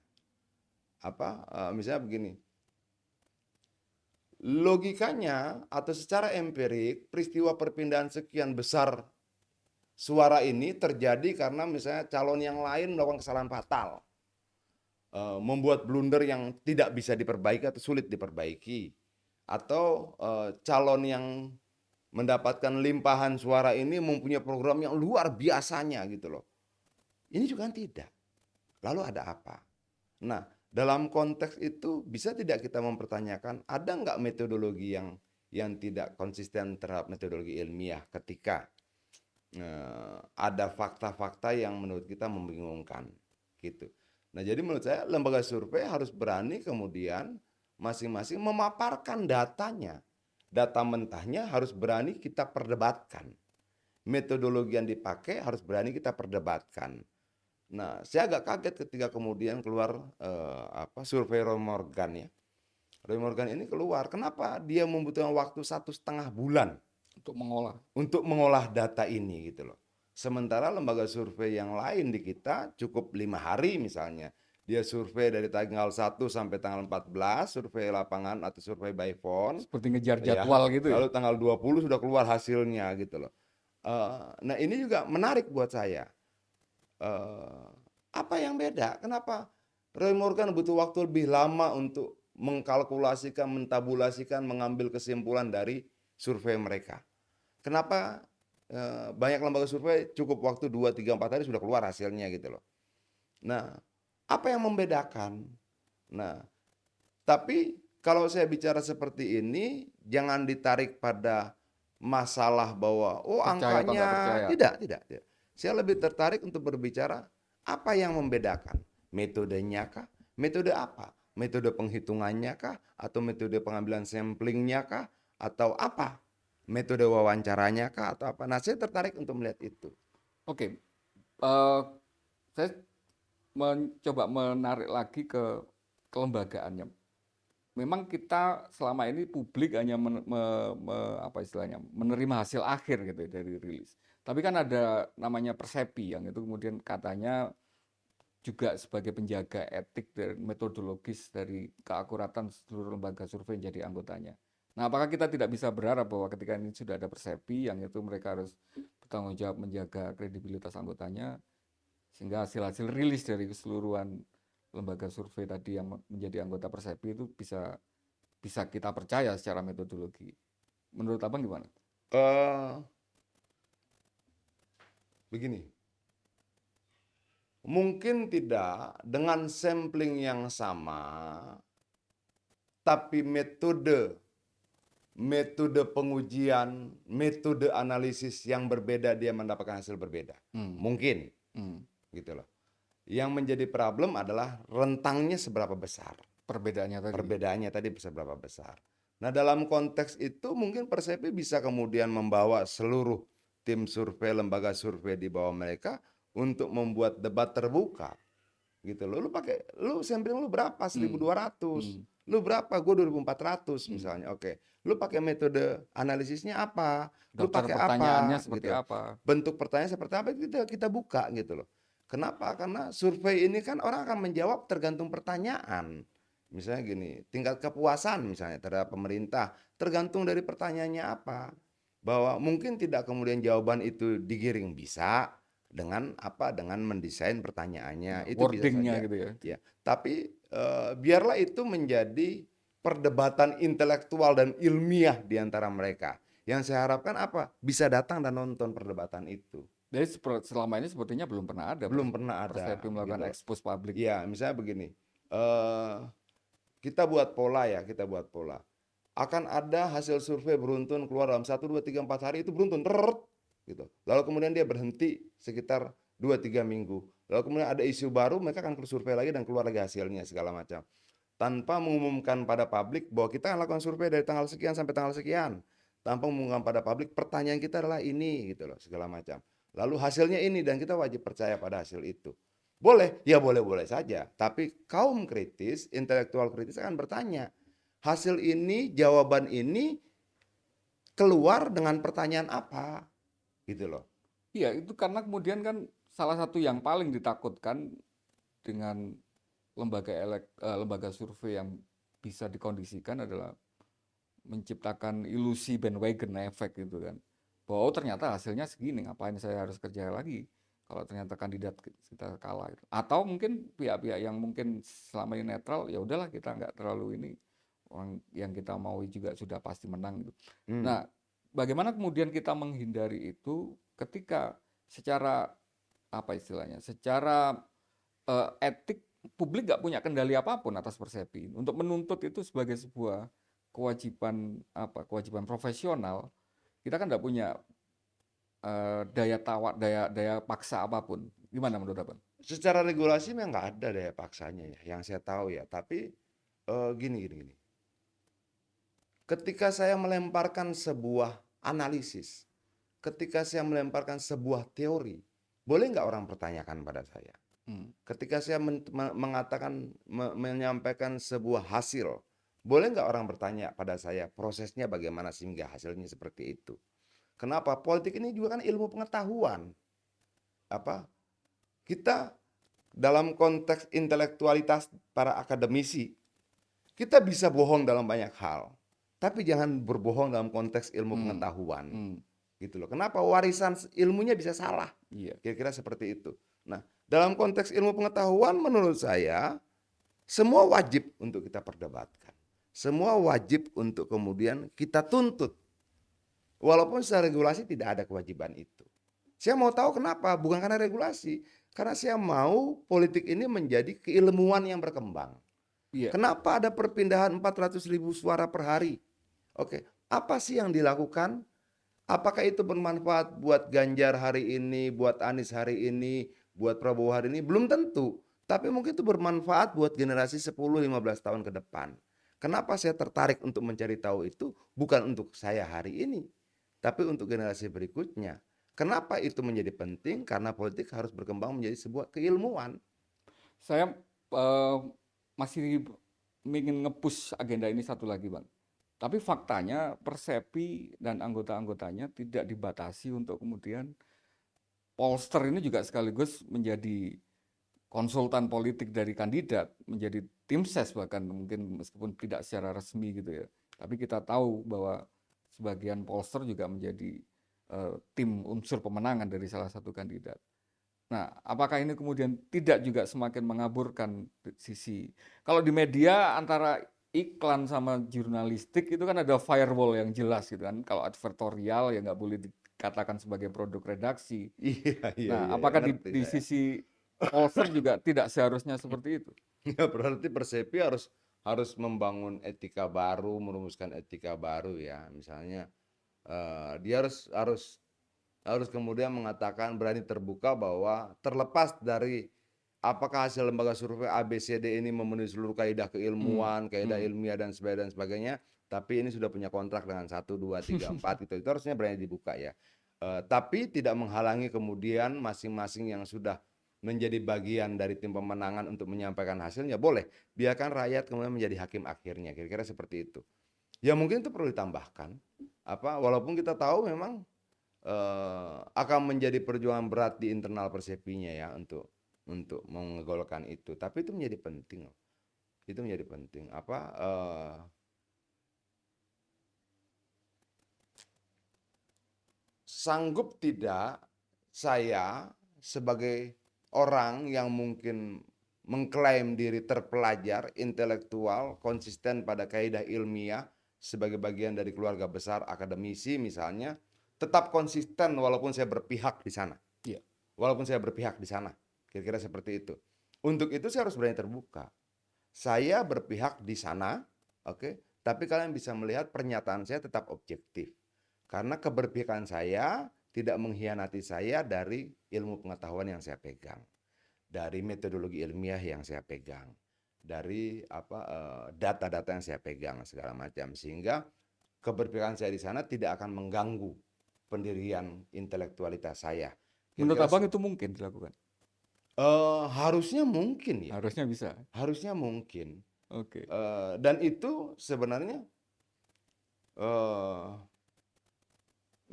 Misalnya begini, logikanya atau secara empirik peristiwa perpindahan sekian besar suara ini terjadi karena misalnya calon yang lain melakukan kesalahan fatal, membuat blunder yang tidak bisa diperbaiki atau sulit diperbaiki, atau calon yang mendapatkan limpahan suara ini mempunyai program yang luar biasanya gitu loh. Ini juga kan tidak. Lalu ada apa? Nah, dalam konteks itu bisa tidak kita mempertanyakan ada nggak metodologi yang tidak konsisten terhadap metodologi ilmiah ketika ada fakta-fakta yang menurut kita membingungkan gitu. Nah, jadi menurut saya lembaga survei harus berani kemudian masing-masing memaparkan datanya. Data mentahnya harus berani kita perdebatkan. Metodologi yang dipakai harus berani kita perdebatkan. Nah, saya agak kaget ketika kemudian keluar survei Roy Morgan ya. Roy Morgan ini keluar, kenapa dia membutuhkan waktu 1,5 bulan untuk mengolah data ini gitu loh. Sementara lembaga survei yang lain di kita cukup 5 hari misalnya. Dia survei dari tanggal 1 sampai tanggal 14, survei lapangan atau survei by phone. Seperti ngejar Ya, jadwal gitu ya. lalu tanggal 20 sudah keluar hasilnya gitu loh. Nah, ini juga menarik buat saya. Apa yang beda? Kenapa Roy Morgan butuh waktu lebih lama untuk mengkalkulasikan, mentabulasikan, mengambil kesimpulan dari survei mereka? Kenapa banyak lembaga survei cukup waktu 2, 3, 4 hari sudah keluar hasilnya gitu loh. Nah, apa yang membedakan? Nah, tapi kalau saya bicara seperti ini, jangan ditarik pada masalah bahwa Percaya atau nggak angkanya percaya. tidak. Saya lebih tertarik untuk berbicara apa yang membedakan? Metodenya kah? Metode apa? Metode penghitungannya kah? Atau metode pengambilan samplingnya kah? Atau apa? Metode wawancaranya kah? Atau apa? Nah, saya tertarik untuk melihat itu. Oke, saya mencoba menarik lagi ke kelembagaannya. Memang kita selama ini publik hanya apa istilahnya menerima hasil akhir gitu ya dari rilis. Tapi kan ada namanya persepi yang itu kemudian katanya juga sebagai penjaga etik dan metodologis dari keakuratan seluruh lembaga survei yang jadi anggotanya. Nah, apakah kita tidak bisa berharap bahwa ketika ini sudah ada persepi yang itu mereka harus bertanggung jawab menjaga kredibilitas anggotanya sehingga hasil-hasil rilis dari keseluruhan lembaga survei tadi yang menjadi anggota persepi itu bisa kita percaya secara metodologi. Menurut Abang gimana? Begini, mungkin tidak dengan sampling yang sama, tapi metode pengujian, metode analisis yang berbeda dia mendapatkan hasil berbeda. Mungkin, gitu loh. Yang menjadi problem adalah rentangnya seberapa besar. Perbedaannya tadi seberapa besar. Nah, dalam konteks itu mungkin Persepi bisa kemudian membawa seluruh tim survei, lembaga survei di bawah mereka untuk membuat debat terbuka. Gitu loh. Lu sampling lu berapa? 1.200. Lu berapa? Gue 2.400 misalnya. Oke. Lu pakai metode analisisnya apa? Lu Daftar pakai pertanyaannya apa? seperti Gitu. apa? Bentuk pertanyaan seperti apa kita buka gitu loh. Kenapa? Karena survei ini kan orang akan menjawab tergantung pertanyaan. Misalnya gini, tingkat kepuasan misalnya terhadap pemerintah tergantung dari pertanyaannya apa. Bahwa mungkin tidak kemudian jawaban itu digiring bisa dengan apa? Dengan mendesain pertanyaannya. Itu bisa Wordingnya saja. gitu ya. Ya, tapi biarlah itu menjadi perdebatan intelektual dan ilmiah di antara mereka. Yang saya harapkan apa? Bisa datang dan nonton perdebatan itu. Jadi selama ini sepertinya belum pernah ada. Belum pernah ada. Persepi melakukan Gitu. ekspos publik. Iya, misalnya begini. Kita buat pola ya, kita buat pola. Akan ada hasil survei beruntun keluar dalam 1, 2, 3, 4 hari itu beruntun. Gitu. Lalu kemudian dia berhenti sekitar 2, 3 minggu. Lalu kemudian ada isu baru, mereka akan survei lagi dan keluar lagi hasilnya segala macam. Tanpa mengumumkan pada publik bahwa kita akan lakukan survei dari tanggal sekian sampai tanggal sekian. tanpa mengumumkan pada publik, pertanyaan kita adalah ini gitu loh, segala macam. Lalu hasilnya ini dan kita wajib percaya pada hasil itu. Boleh, ya boleh-boleh saja. Tapi kaum kritis, intelektual kritis akan bertanya, hasil ini, jawaban ini keluar dengan pertanyaan apa? Gitu loh. Iya, itu karena kemudian kan salah satu yang paling ditakutkan dengan lembaga survei yang bisa dikondisikan adalah menciptakan ilusi bandwagon effect gitu kan. Bahwa oh, ternyata hasilnya segini, ngapain saya harus kerja lagi kalau ternyata kandidat kita kalah gitu. Atau mungkin pihak-pihak yang mungkin selama ini netral, ya udahlah kita nggak terlalu ini, orang yang kita mau juga sudah pasti menang gitu. Hmm. Nah, bagaimana kemudian kita menghindari itu ketika secara apa istilahnya, secara etik publik nggak punya kendali apapun atas persepsi ini. Untuk menuntut itu sebagai sebuah kewajiban profesional, kita kan nggak punya daya tawar, daya paksa apapun. Gimana menurut Abang? Secara regulasi memang nggak ada daya paksanya ya, yang saya tahu ya. Tapi gini. Ketika saya melemparkan sebuah analisis, ketika saya melemparkan sebuah teori, boleh nggak orang pertanyakan pada saya? Hmm. Ketika saya menyampaikan sebuah hasil, boleh nggak orang bertanya pada saya prosesnya bagaimana sehingga hasilnya seperti itu? Kenapa? Politik ini juga kan ilmu pengetahuan. Apa? Kita dalam konteks intelektualitas para akademisi, kita bisa bohong dalam banyak hal, tapi jangan berbohong dalam konteks ilmu Hmm. pengetahuan. Hmm. Gitu loh. Kenapa? Warisan ilmunya bisa salah. Iya. Kira-kira seperti itu. Nah, dalam konteks ilmu pengetahuan menurut saya semua wajib untuk kita perdebatkan. Semua wajib untuk kemudian kita tuntut. Walaupun secara regulasi tidak ada kewajiban itu. Saya mau tahu kenapa? Bukan karena regulasi. Karena saya mau politik ini menjadi keilmuan yang berkembang. Iya. Kenapa ada perpindahan 400.000 suara per hari? Oke, apa sih yang dilakukan? Apakah itu bermanfaat buat Ganjar hari ini, buat Anies hari ini, buat Prabowo hari ini? Belum tentu. Tapi mungkin itu bermanfaat buat generasi 10-15 tahun ke depan. Kenapa saya tertarik untuk mencari tahu itu? Bukan untuk saya hari ini, tapi untuk generasi berikutnya. Kenapa itu menjadi penting? Karena politik harus berkembang menjadi sebuah keilmuan. Saya eh, masih ingin nge-push agenda ini satu lagi, Bang. Tapi faktanya Persepi dan anggota-anggotanya tidak dibatasi untuk kemudian pollster ini juga sekaligus menjadi konsultan politik dari kandidat, menjadi tim ses bahkan mungkin meskipun tidak secara resmi gitu ya. Tapi kita tahu bahwa sebagian pollster juga menjadi tim unsur pemenangan dari salah satu kandidat. Nah, apakah ini kemudian tidak juga semakin mengaburkan sisi, kalau di media antara iklan sama jurnalistik itu kan ada firewall yang jelas gitu kan. Kalau advertorial ya nggak boleh dikatakan sebagai produk redaksi. Nah, Iya, apakah ngerti di saya. sisi pollster juga tidak seharusnya seperti itu? Ya, berarti Persepi harus harus membangun etika baru, merumuskan etika baru ya. Misalnya dia harus kemudian mengatakan berani terbuka bahwa terlepas dari apakah hasil lembaga survei ABCD ini memenuhi seluruh kaidah Hmm, keilmuan, kaidah hmm. ilmiah dan sebagainya, tapi ini sudah punya kontrak dengan 1, 2, 3, 4 gitu. Itu harusnya berani dibuka ya. Tapi tidak menghalangi kemudian masing-masing yang sudah menjadi bagian dari tim pemenangan untuk menyampaikan hasilnya boleh. Biarkan rakyat kemudian menjadi hakim akhirnya. Kira-kira seperti itu. Ya mungkin itu perlu ditambahkan. Walaupun kita tahu memang akan menjadi perjuangan berat di internal Persepinya ya untuk mengegolkan itu. Tapi itu menjadi penting loh. Itu menjadi penting. Sanggup tidak saya sebagai orang yang mungkin mengklaim diri terpelajar, intelektual, konsisten pada kaidah ilmiah sebagai bagian dari keluarga besar akademisi misalnya, tetap konsisten walaupun saya berpihak di sana. Iya. Walaupun saya berpihak di sana. Kira-kira seperti itu. Untuk itu saya harus berani terbuka. Saya berpihak di sana, oke, tapi kalian bisa melihat pernyataan saya tetap objektif. Karena keberpihakan saya tidak mengkhianati saya dari ilmu pengetahuan yang saya pegang, dari metodologi ilmiah yang saya pegang, dari data-data yang saya pegang segala macam. Sehingga keberpihakan saya di sana tidak akan mengganggu pendirian intelektualitas saya. Menurut Kira-kira Abang itu mungkin dilakukan? harusnya mungkin ya, Harusnya bisa. harusnya mungkin. Oke. Dan itu sebenarnya eh,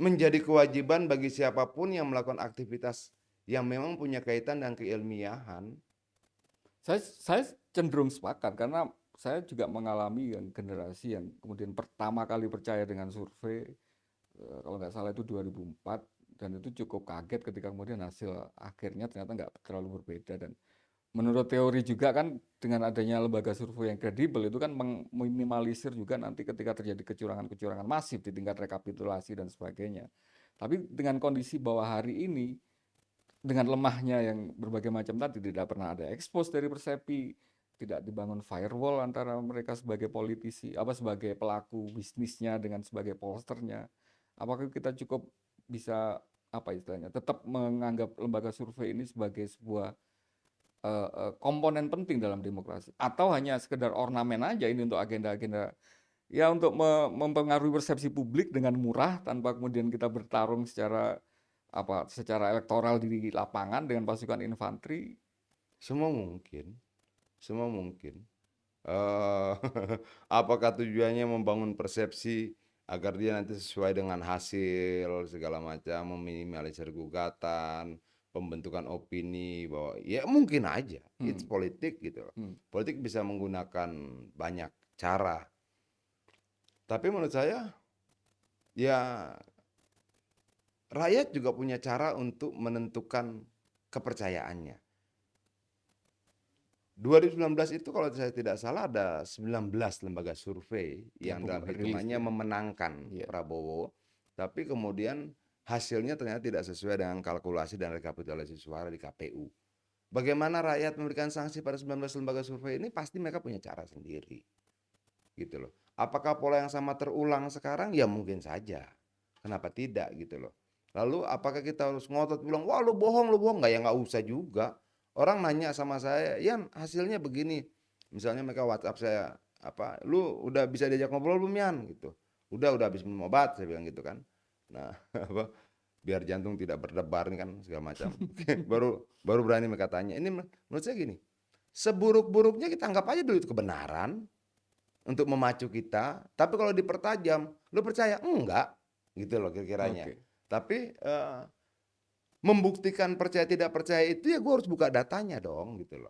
menjadi kewajiban bagi siapapun yang melakukan aktivitas yang memang punya kaitan dengan keilmiahan. Saya cenderung sepakat karena saya juga mengalami yang generasi yang kemudian pertama kali percaya dengan survei, kalau nggak salah itu 2004, dan itu cukup kaget ketika kemudian hasil akhirnya ternyata nggak terlalu berbeda. Dan menurut teori juga kan dengan adanya lembaga survei yang kredibel itu kan meminimalisir juga nanti ketika terjadi kecurangan-kecurangan masif di tingkat rekapitulasi dan sebagainya. Tapi dengan kondisi bahwa hari ini dengan lemahnya yang berbagai macam tadi, tidak pernah ada expose dari Persepi, tidak dibangun firewall antara mereka sebagai politisi, sebagai pelaku bisnisnya dengan sebagai pollsternya. Apakah kita cukup bisa istilahnya tetap menganggap lembaga survei ini sebagai sebuah komponen penting dalam demokrasi, atau hanya sekedar ornamen aja ini untuk agenda-agenda ya untuk mempengaruhi persepsi publik dengan murah tanpa kemudian kita bertarung secara elektoral di lapangan dengan pasukan infanteri. Semua mungkin, semua mungkin. Eh, apakah tujuannya membangun persepsi agar dia nanti sesuai dengan hasil segala macam, meminimalisir gugatan, pembentukan opini bahwa ya mungkin aja, it's Hmm. politik gitu loh. Hmm. Politik bisa menggunakan banyak cara. Tapi menurut saya ya rakyat juga punya cara untuk menentukan kepercayaannya. 2019 itu kalau saya tidak salah ada 19 lembaga survei yang dalam Rilis hitungannya ya. memenangkan Iya. Prabowo, tapi kemudian hasilnya ternyata tidak sesuai dengan kalkulasi dan rekapitulasi suara di KPU. Bagaimana rakyat memberikan sanksi pada 19 lembaga survei ini? Pasti mereka punya cara sendiri. Gitu loh. Apakah pola yang sama terulang sekarang? Ya mungkin saja. Kenapa tidak gitu loh. Lalu apakah kita harus ngotot bilang, wah lu bohong, nggak, ya nggak usah juga. Orang nanya sama saya, Yan hasilnya begini. Misalnya mereka WhatsApp saya, lu udah bisa diajak ngobrol belum Yan? Gitu. Udah habis minum obat, saya bilang gitu kan. Nah, biar jantung tidak berdebar nih kan segala macam. baru baru berani mereka tanya. Ini menurut saya gini, seburuk-buruknya kita anggap aja dulu itu kebenaran untuk memacu kita. Tapi kalau dipertajam, lu percaya? Enggak, gitu loh kira-kiranya. Oke. Tapi membuktikan percaya tidak percaya itu ya gue harus buka datanya dong gitu loh.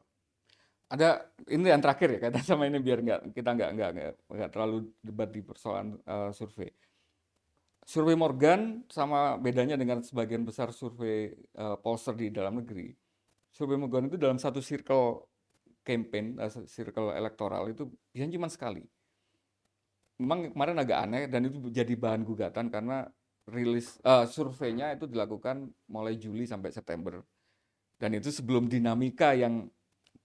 Ada ini yang terakhir ya kaitan sama ini biar kita nggak terlalu debat di persoalan survei. Survei Morgan sama bedanya dengan sebagian besar survei pollster di dalam negeri. Survei Morgan itu dalam satu circle campaign, circle elektoral itu biasanya cuma sekali. Memang kemarin agak aneh dan itu jadi bahan gugatan karena surveinya itu dilakukan mulai Juli sampai September. Dan itu sebelum dinamika yang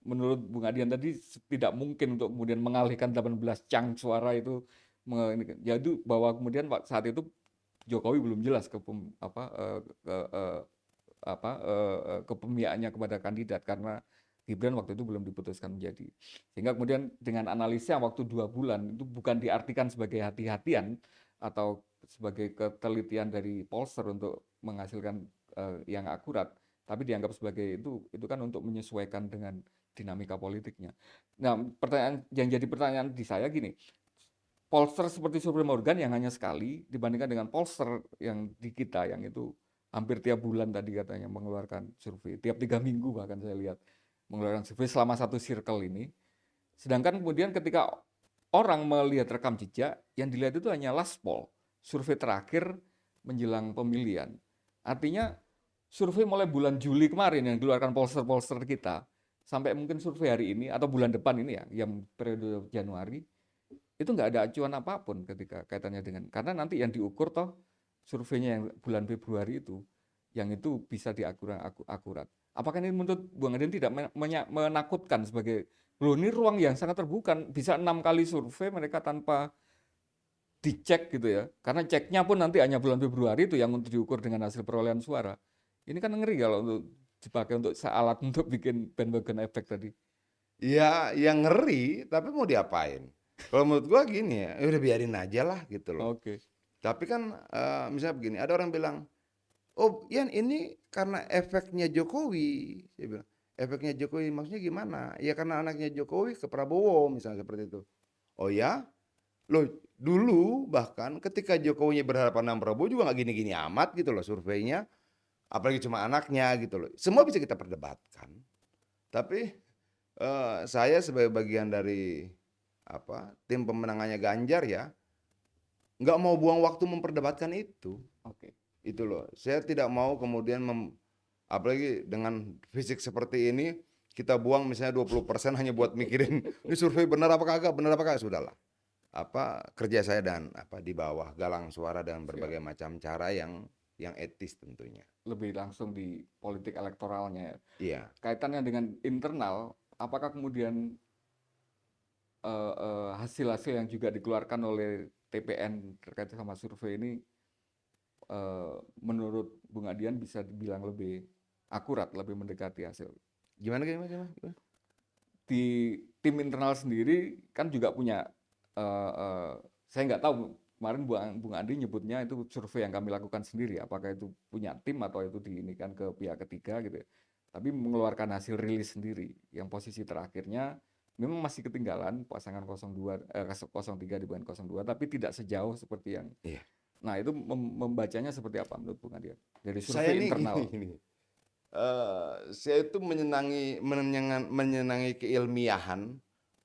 menurut Bung Adian tadi tidak mungkin untuk kemudian mengalihkan 18 cang suara itu. Jadi bahwa kemudian saat itu Jokowi belum jelas kepemiakannya kepada kandidat karena Gibran waktu itu belum diputuskan menjadi. Sehingga kemudian dengan analisa waktu 2 bulan itu bukan diartikan sebagai hati-hatian atau sebagai ketelitian dari pollster untuk menghasilkan yang akurat, tapi dianggap sebagai itu kan untuk menyesuaikan dengan dinamika politiknya. Nah, yang jadi pertanyaan di saya gini, pollster seperti Survei Morgan yang hanya sekali dibandingkan dengan pollster yang di kita yang itu hampir tiap bulan tadi katanya mengeluarkan survei, tiap 3 minggu bahkan saya lihat mengeluarkan survei selama satu circle ini. Sedangkan kemudian ketika orang melihat rekam jejak, yang dilihat itu hanya last poll, survei terakhir menjelang pemilihan. Artinya survei mulai bulan Juli kemarin yang dikeluarkan pollster-pollster kita, sampai mungkin survei hari ini atau bulan depan ini ya, yang periode Januari, itu nggak ada acuan apapun ketika kaitannya dengan, karena nanti yang diukur toh surveinya yang bulan Februari itu, yang itu bisa akurat. Apakah ini menurut Bung Adin tidak menakutkan sebagai, loh ini ruang yang sangat terbuka, bisa 6 kali survei mereka tanpa dicek gitu ya, karena ceknya pun nanti hanya bulan Februari itu yang untuk diukur dengan hasil perolehan suara. Ini kan ngeri kalau untuk dipakai untuk alat untuk bikin bandwagon effect tadi. Ya, yang ngeri, tapi mau diapain? Kalau menurut gua gini ya, udah biarin aja lah gitu loh. Oke. Tapi kan misalnya begini, ada orang bilang, "Oh, Yan ini karena efeknya Jokowi." Saya bilang, "Efeknya Jokowi maksudnya gimana?" "Ya karena anaknya Jokowi ke Prabowo," misalnya seperti itu. "Oh ya? Loh, dulu bahkan ketika Jokowinya berhadapan dengan Prabowo juga nggak gini-gini amat gitu loh surveinya, apalagi cuma anaknya gitu loh. Semua bisa kita perdebatkan. Tapi saya sebagai bagian dari tim pemenangannya Ganjar ya, nggak mau buang waktu memperdebatkan itu. Oke. Itu loh. Saya tidak mau kemudian apalagi dengan fisik seperti ini kita buang misalnya 20% hanya buat mikirin ini survei benar apa kagak, sudahlah. Kerja saya dan di bawah galang suara dengan Siap. berbagai macam cara yang etis tentunya. Lebih langsung di politik elektoralnya ya. Iya. Kaitannya dengan internal, apakah kemudian hasil-hasil yang juga dikeluarkan oleh TPN terkait sama survei ini menurut Bung Adian bisa dibilang lebih akurat, lebih mendekati hasil. Gimana gimana gimana? Gimana? Di tim internal sendiri kan juga punya, saya nggak tahu kemarin Bung Adi nyebutnya itu survei yang kami lakukan sendiri, apakah itu punya tim atau itu diinikan ke pihak ketiga gitu ya. Tapi mengeluarkan hasil rilis sendiri, yang posisi terakhirnya memang masih ketinggalan pasangan 02, 03 dibanding 02, tapi tidak sejauh seperti yang. Iya. Nah itu membacanya seperti apa menurut Bung Adian? Dari Saya survei nih internal. gini. Saya itu menyenangi keilmiahan,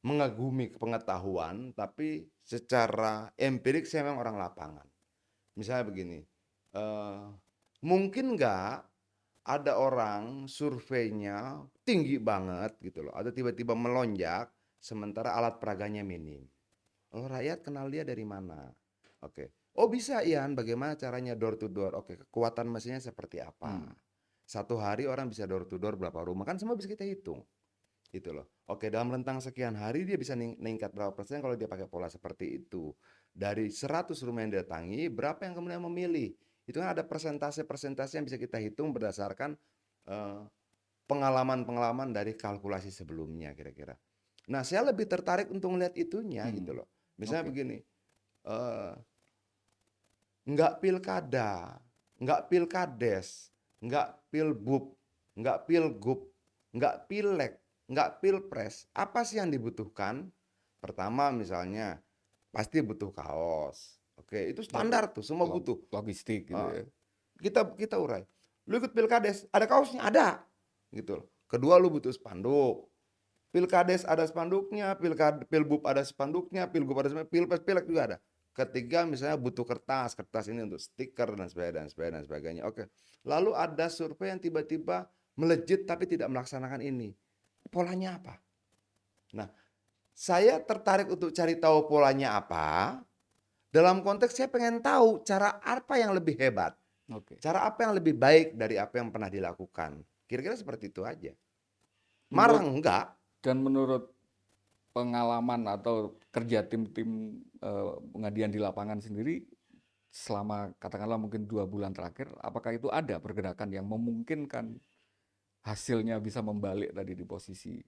mengagumi pengetahuan, tapi secara empirik saya memang orang lapangan. Misalnya begini, eh, mungkin nggak ada orang surveinya tinggi banget gitu loh, atau tiba-tiba melonjak, sementara alat peraganya minim. Oh, rakyat kenal dia dari mana? Oke. Oh bisa Ian, bagaimana caranya door to door? Oke, kekuatan mesinnya seperti apa? Hmm. Satu hari orang bisa door to door berapa rumah? Kan semua bisa kita hitung. Gitu loh. Oke, dalam rentang sekian hari dia bisa meningkat berapa persen kalau dia pakai pola seperti itu. Dari 100 rumah yang didatangi, berapa yang kemudian memilih? Itu kan ada persentase-persentase yang bisa kita hitung berdasarkan eh, pengalaman-pengalaman dari kalkulasi sebelumnya kira-kira. Nah, saya lebih tertarik untuk melihat itunya gitu Hmm. loh. Misalnya Oke. begini, eh, nggak pilkada, nggak pilkades, nggak pilbub, nggak pilgub, nggak pileg, nggak pilpres. Apa sih yang dibutuhkan? Pertama misalnya, pasti butuh kaos. Oke, itu Betul. standar tuh, semua butuh. Logistik gitu Eh, ya. kita urai. Lu ikut pilkades, ada kaosnya? Ada. Gitu loh. Kedua, lu butuh spanduk. Pilkades ada spanduknya, pilbub ada spanduknya, pilgub ada spanduknya, pilpres, pilek juga ada. Ketiga misalnya butuh kertas, kertas ini untuk stiker dan sebagainya dan sebagainya dan sebagainya. Oke. Lalu ada survei yang tiba-tiba melejit tapi tidak melaksanakan ini. Polanya apa? Nah, saya tertarik untuk cari tahu polanya apa. Dalam konteks saya pengen tahu cara apa yang lebih hebat, Oke. cara apa yang lebih baik dari apa yang pernah dilakukan. Kira-kira seperti itu aja. Marah Menurut enggak? menurut pengalaman atau kerja tim-tim pengadilan di lapangan sendiri selama katakanlah mungkin 2 bulan terakhir, apakah itu ada pergerakan yang memungkinkan hasilnya bisa membalik tadi di posisi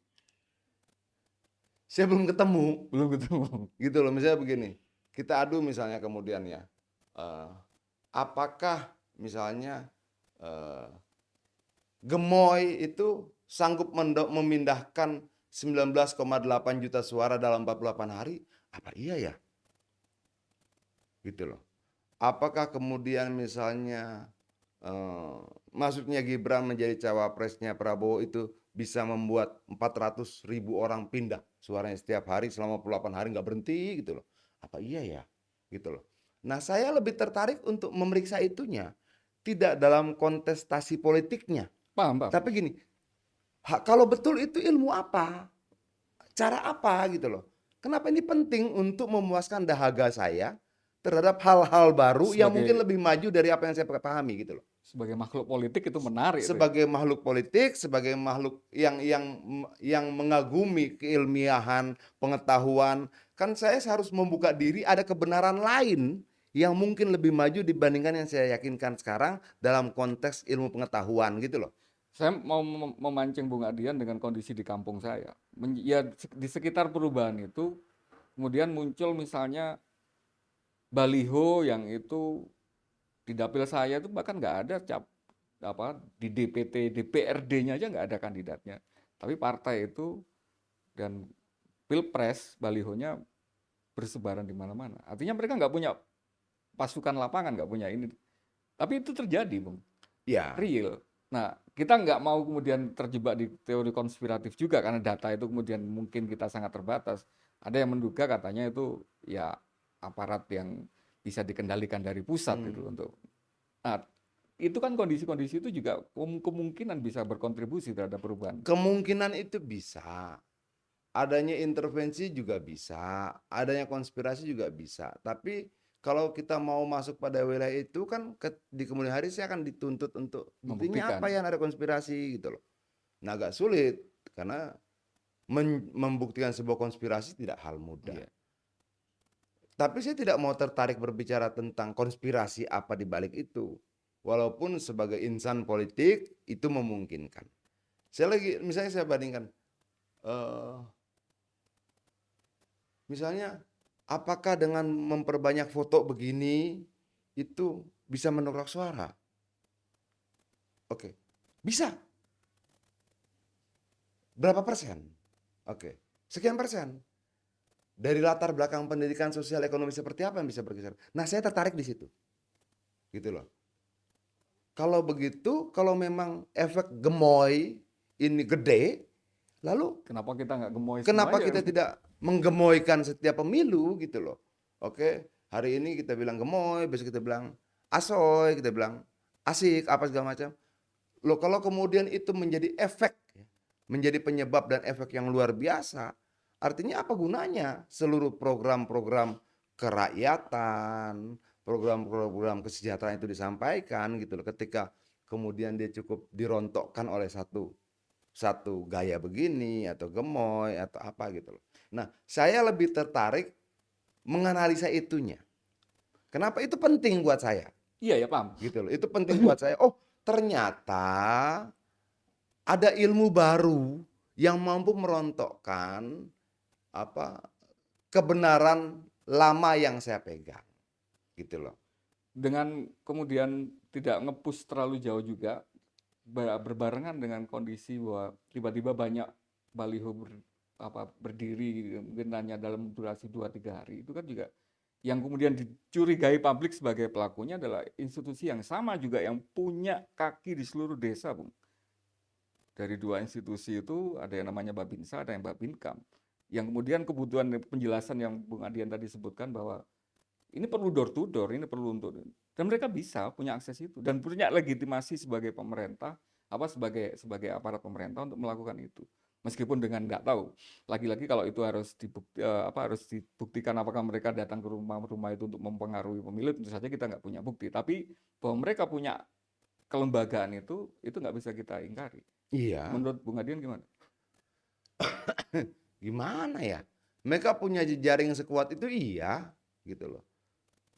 Saya belum ketemu. belum ketemu? Gitu loh, misalnya begini, kita adu misalnya kemudian ya, eh, apakah misalnya eh, Gemoy itu sanggup memindahkan 19,8 juta suara dalam 48 hari? Apa iya ya? Gitu loh. Apakah kemudian misalnya eh, masuknya Gibran menjadi cawapresnya Prabowo itu bisa membuat 400.000 orang pindah suaranya setiap hari selama 48 hari nggak berhenti gitu loh. Apa iya ya? Gitu loh. Nah, saya lebih tertarik untuk memeriksa itunya. Tidak dalam kontestasi politiknya. Paham, paham. Tapi gini, kalau betul itu ilmu apa? Cara apa gitu loh. Kenapa ini penting untuk memuaskan dahaga saya terhadap hal-hal baru yang mungkin Sebagai lebih maju dari apa yang saya pahami gitu loh. sebagai makhluk politik itu menarik itu ya. Sebagai makhluk politik, sebagai makhluk yang mengagumi keilmiahan, pengetahuan, kan saya harus membuka diri ada kebenaran lain yang mungkin lebih maju dibandingkan yang saya yakinkan sekarang dalam konteks ilmu pengetahuan gitu loh. Saya mau memancing Bung Adian dengan kondisi di kampung saya. Ya di sekitar perubahan itu kemudian muncul misalnya baliho yang itu di dapil saya itu bahkan nggak ada di DPT DPRD-nya aja nggak ada kandidatnya, tapi partai itu dan pilpres balihonya bersebaran di mana-mana. Artinya mereka nggak punya pasukan lapangan, nggak punya ini. Tapi itu terjadi, Bung. Ya, Real. Nah, kita nggak mau kemudian terjebak di teori konspiratif juga karena data itu kemudian mungkin kita sangat terbatas. Ada yang menduga katanya itu ya aparat yang bisa dikendalikan dari pusat itu hmm, untuk. Nah, itu kan kondisi-kondisi itu juga kemungkinan bisa berkontribusi terhadap perubahan. kemungkinan itu bisa. Adanya intervensi juga bisa, adanya konspirasi juga bisa. Tapi kalau kita mau masuk pada wilayah itu kan di kemudian hari saya akan dituntut untuk buktinya Membuktikan. apa ya ada konspirasi gitu loh. Nah, agak sulit karena membuktikan sebuah konspirasi tidak hal mudah. Iya. Tapi saya tidak mau tertarik berbicara tentang konspirasi apa di balik itu. Walaupun sebagai insan politik itu memungkinkan. Misalnya saya bandingkan, eh, misalnya apakah dengan memperbanyak foto begini itu bisa mendongkrak suara? Oke, bisa. Berapa persen? Oke, sekian persen. Dari latar belakang pendidikan sosial ekonomi seperti apa yang bisa bergeser? Nah, saya tertarik di situ. Gitu loh. Kalau begitu, kalau memang efek gemoy ini gede, lalu Kenapa kita nggak gemoy semua kenapa ya? kita tidak menggemoykan setiap pemilu gitu loh? Oke, hari ini kita bilang gemoy, besok kita bilang asoy, kita bilang asik, apa segala macam. Loh, kalau kemudian itu menjadi efek, menjadi penyebab dan efek yang luar biasa, artinya apa gunanya seluruh program-program kerakyatan, program-program kesejahteraan itu disampaikan gitu loh, ketika kemudian dia cukup dirontokkan oleh satu satu gaya begini atau gemoy atau apa gitu loh. Nah, saya lebih tertarik menganalisa itunya. Kenapa itu penting buat saya? Iya ya paham. Gitu loh. Itu penting buat saya. Oh, ternyata ada ilmu baru yang mampu merontokkan apa kebenaran lama yang saya pegang. Gitu loh. Dengan kemudian tidak ngepush terlalu jauh juga, berbarengan dengan kondisi bahwa tiba-tiba banyak baliho berdiri mungkin hanya dalam durasi 2-3 hari, itu kan juga yang kemudian dicurigai publik sebagai pelakunya adalah institusi yang sama juga yang punya kaki di seluruh desa, Bung. Dari dua institusi itu ada yang namanya Babinsa, ada yang Babinkam. Yang kemudian kebutuhan penjelasan yang Bung Adian tadi sebutkan bahwa ini perlu door to door, ini perlu untuk, dan mereka bisa punya akses itu dan punya legitimasi sebagai pemerintah, apa sebagai aparat pemerintah untuk melakukan itu. Meskipun dengan nggak tahu, lagi-lagi kalau itu harus dibuktikan apakah mereka datang ke rumah-rumah itu untuk mempengaruhi pemilu, tentu saja kita nggak punya bukti. Tapi bahwa mereka punya kelembagaan itu nggak bisa kita ingkari. Iya, Menurut Bung Adian gimana? gimana ya? Mereka punya jejaring sekuat itu iya, gitu loh.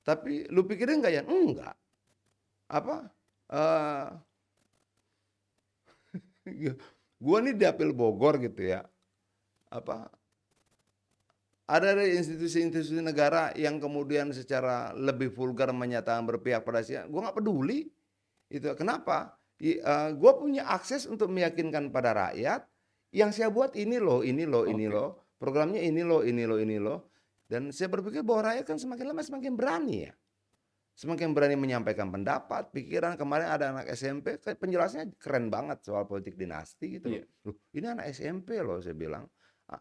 Tapi lu pikirin enggak ya? Enggak. Apa? eh gua nih dapil Bogor gitu ya. Apa ada dari institusi-institusi negara yang kemudian secara lebih vulgar menyatakan berpihak pada saya, gue nggak peduli. Itu kenapa? Gue punya akses untuk meyakinkan pada rakyat yang saya buat ini loh, ini loh, ini Oke. loh, programnya ini loh, ini loh, ini loh. Dan saya berpikir bahwa rakyat kan semakin lama semakin berani ya. Semakin berani menyampaikan pendapat, pikiran. Kemarin ada anak SMP, penjelasannya keren banget soal politik dinasti gitu loh. Iya. Loh, ini anak SMP loh, saya bilang.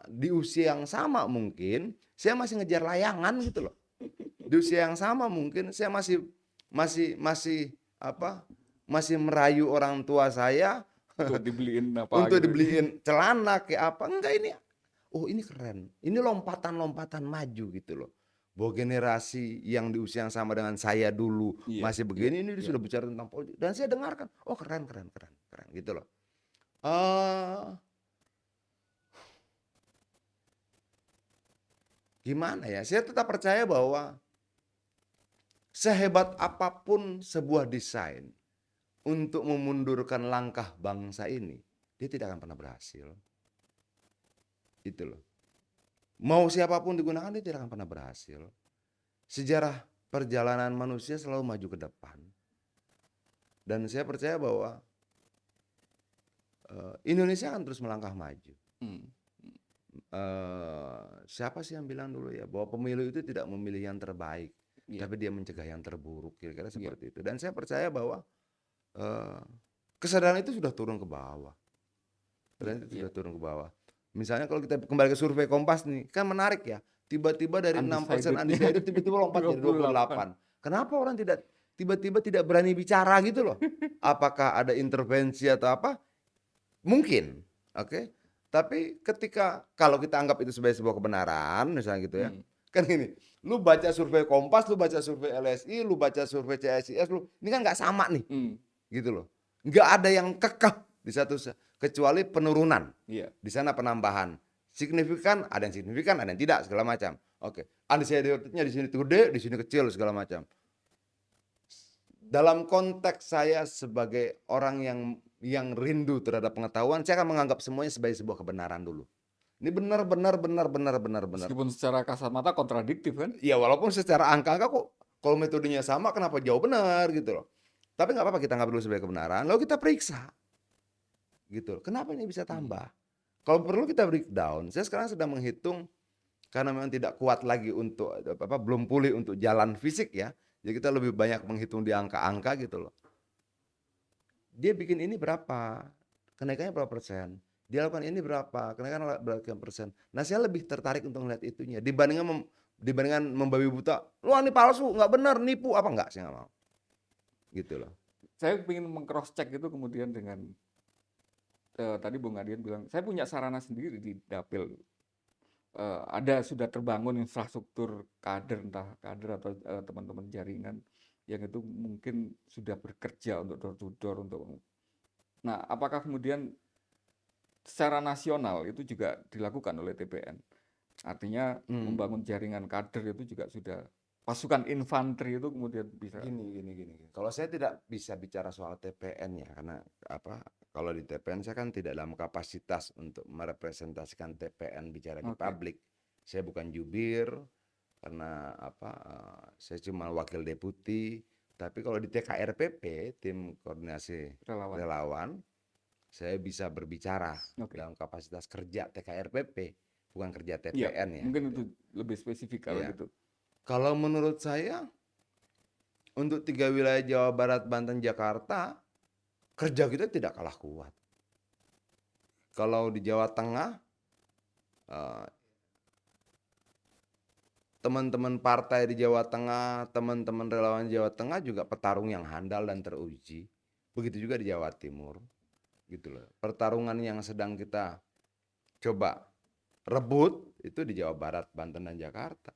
Di usia yang sama mungkin, saya masih ngejar layangan gitu loh. Di usia yang sama mungkin saya masih masih masih apa? Masih merayu orang tua saya Untuk dibeliin apa untuk gitu. dibeliin celana kayak apa. Enggak ini. Oh, ini keren. Ini lompatan-lompatan maju gitu loh. Bahwa generasi yang di usia yang sama dengan saya dulu Iya, masih iya, begini, ini dia iya. sudah bicara tentang politik dan saya dengarkan. Oh, keren keren keren keren gitu loh. Eh gimana ya? Saya tetap percaya bahwa sehebat apapun sebuah desain untuk memundurkan langkah bangsa ini, dia tidak akan pernah berhasil. Itu loh. Mau siapapun digunakan dia tidak akan pernah berhasil. Sejarah perjalanan manusia selalu maju ke depan. Dan saya percaya bahwa Indonesia akan terus melangkah maju. Hmm. Siapa sih yang bilang dulu ya bahwa pemilu itu tidak memilih yang terbaik, Iya, tapi dia mencegah yang terburuk, kira-kira iya, seperti itu. Dan saya percaya bahwa eh, kesadaran itu sudah turun ke bawah. iya, Kesadaran itu iya. sudah turun ke bawah. Misalnya kalau kita kembali ke survei Kompas nih, kan menarik ya. Tiba-tiba dari 6% Undecided-nya undecided tiba-tiba lompat jadi 28. 28. Kenapa orang tidak tiba-tiba tidak berani bicara gitu loh? Apakah ada intervensi atau apa? Mungkin, oke. Tapi ketika kalau kita anggap itu sebagai sebuah kebenaran, misalnya gitu ya, Hmm. kan gini, lu baca survei Kompas, lu baca survei LSI, lu baca survei CSIS, ini kan nggak sama nih, Hmm. gitu loh. Nggak ada yang kekeh di kecuali penurunan. Iya. Di sana penambahan. Signifikan, ada yang signifikan, ada yang tidak, segala macam. Oke. Undecided-nya di sini gede, di sini kecil, segala macam. Dalam konteks saya sebagai orang yang rindu terhadap pengetahuan, saya akan menganggap semuanya sebagai sebuah kebenaran dulu. Ini benar. Meskipun secara kasat mata kontradiktif kan? Ya walaupun secara angka-angka kok kalau metodenya sama kenapa jauh benar gitu loh. Tapi nggak apa-apa kita nggak dulu sebagai kebenaran, lalu kita periksa gitu loh. Kenapa ini bisa Hmm. tambah? Kalau perlu kita breakdown. Saya sekarang sedang menghitung karena memang tidak kuat lagi untuk apa belum pulih untuk jalan fisik ya. Jadi kita lebih banyak menghitung di angka-angka gitu loh. Dia bikin ini berapa, kenaikannya berapa persen, dia lakukan ini berapa, kenaikan berapa persen. Nah saya lebih tertarik untuk melihat itunya dibandingkan membabi buta, wah ini palsu, nggak benar, nipu apa nggak, saya nggak mau, gitu loh. Saya ingin meng-cross check itu kemudian dengan tadi Bung Adian bilang, saya punya sarana sendiri di Dapil. Ada sudah terbangun infrastruktur kader, entah kader atau teman-teman jaringan yang itu mungkin sudah bekerja untuk door to door untuk. Nah, apakah kemudian secara nasional itu juga dilakukan oleh TPN? Artinya Hmm. membangun jaringan kader itu juga sudah pasukan infanteri itu kemudian bisa. Gini. Kalau saya tidak bisa bicara soal TPN ya, karena apa? Kalau di TPN saya kan tidak dalam kapasitas untuk merepresentasikan TPN bicara di Oke, publik. Saya bukan jubir, karena apa? Saya cuma wakil deputi. Tapi kalau di TKRPP, tim koordinasi relawan. relawan, saya bisa berbicara Oke. dalam kapasitas kerja TKRPP, bukan kerja Iya, TPN ya. mungkin Gitu. itu lebih spesifik kalau Iya. gitu. Kalau menurut saya untuk 3 wilayah Jawa Barat, Banten, Jakarta, kerja kita tidak kalah kuat. Kalau di Jawa Tengah, eh, teman-teman partai di Jawa Tengah, teman-teman relawan Jawa Tengah juga petarung yang handal dan teruji. Begitu juga di Jawa Timur, gitu loh. Pertarungan yang sedang kita coba rebut itu di Jawa Barat, Banten, dan Jakarta.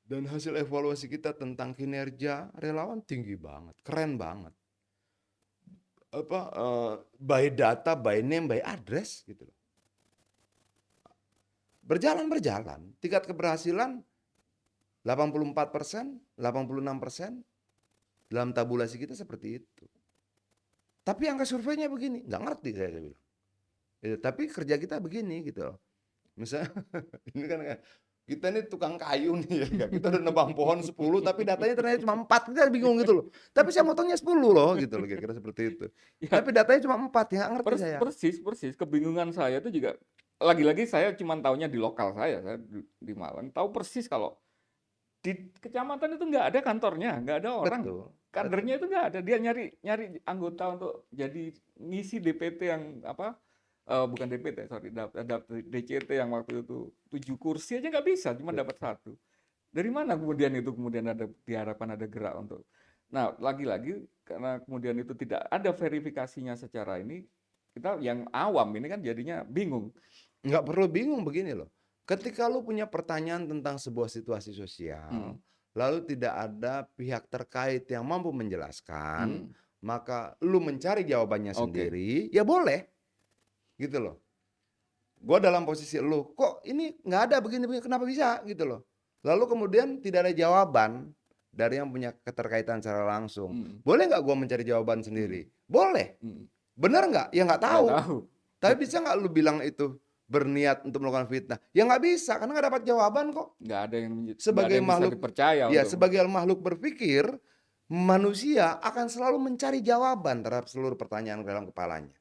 Dan hasil evaluasi kita tentang kinerja relawan tinggi banget, keren banget. Apa by data, by name, by address gitu loh. Berjalan. Tingkat keberhasilan 84%, 86% dalam tabulasi kita seperti itu. Tapi angka surveinya begini, nggak ngerti saya bilang. Tapi kerja kita begini gitu loh. Misalnya ini kan kita ini tukang kayu nih ya, kita udah nebang pohon 10 tapi datanya ternyata cuma 4, kita bingung gitu loh. Tapi saya motongnya 10 loh gitu loh, kira-kira seperti itu. Ya, Tapi datanya cuma 4, ya nggak ngerti saya. persis. Kebingungan saya itu juga lagi-lagi saya cuma taunya di lokal saya di Malang. Tahu persis kalau di kecamatan itu nggak ada kantornya, nggak ada orang. Betul. Kadernya itu nggak ada. Dia nyari anggota untuk jadi ngisi DPT yang apa? Bukan DPT, sorry, DCT yang waktu itu 7 kursi aja nggak bisa, cuma dapat 1. Dari mana kemudian itu kemudian diharapkan ada gerak untuk. Nah, lagi-lagi karena kemudian itu tidak ada verifikasinya secara ini, kita yang awam ini kan jadinya bingung. Nggak perlu bingung begini loh. Ketika lu punya pertanyaan tentang sebuah situasi Hmm, sosial, lalu tidak ada pihak terkait yang mampu menjelaskan, hmm, maka lu mencari jawabannya oke. sendiri, ya boleh, gitu loh. Gua dalam posisi lu, kok ini nggak ada begini-begini, kenapa bisa, gitu loh. Lalu kemudian tidak ada jawaban dari yang punya keterkaitan secara langsung. Hmm, Boleh nggak gua mencari jawaban hmm, sendiri? Boleh. hmm. Bener nggak? Ya nggak Nggak tahu. tahu. Tapi bisa nggak lu bilang itu berniat untuk melakukan fitnah. Ya nggak bisa, karena nggak dapat jawaban kok. nggak ada Sebagai yang bisa makhluk, dipercaya ya untuk sebagai makhluk berpikir, manusia akan selalu mencari jawaban terhadap seluruh pertanyaan dalam kepalanya.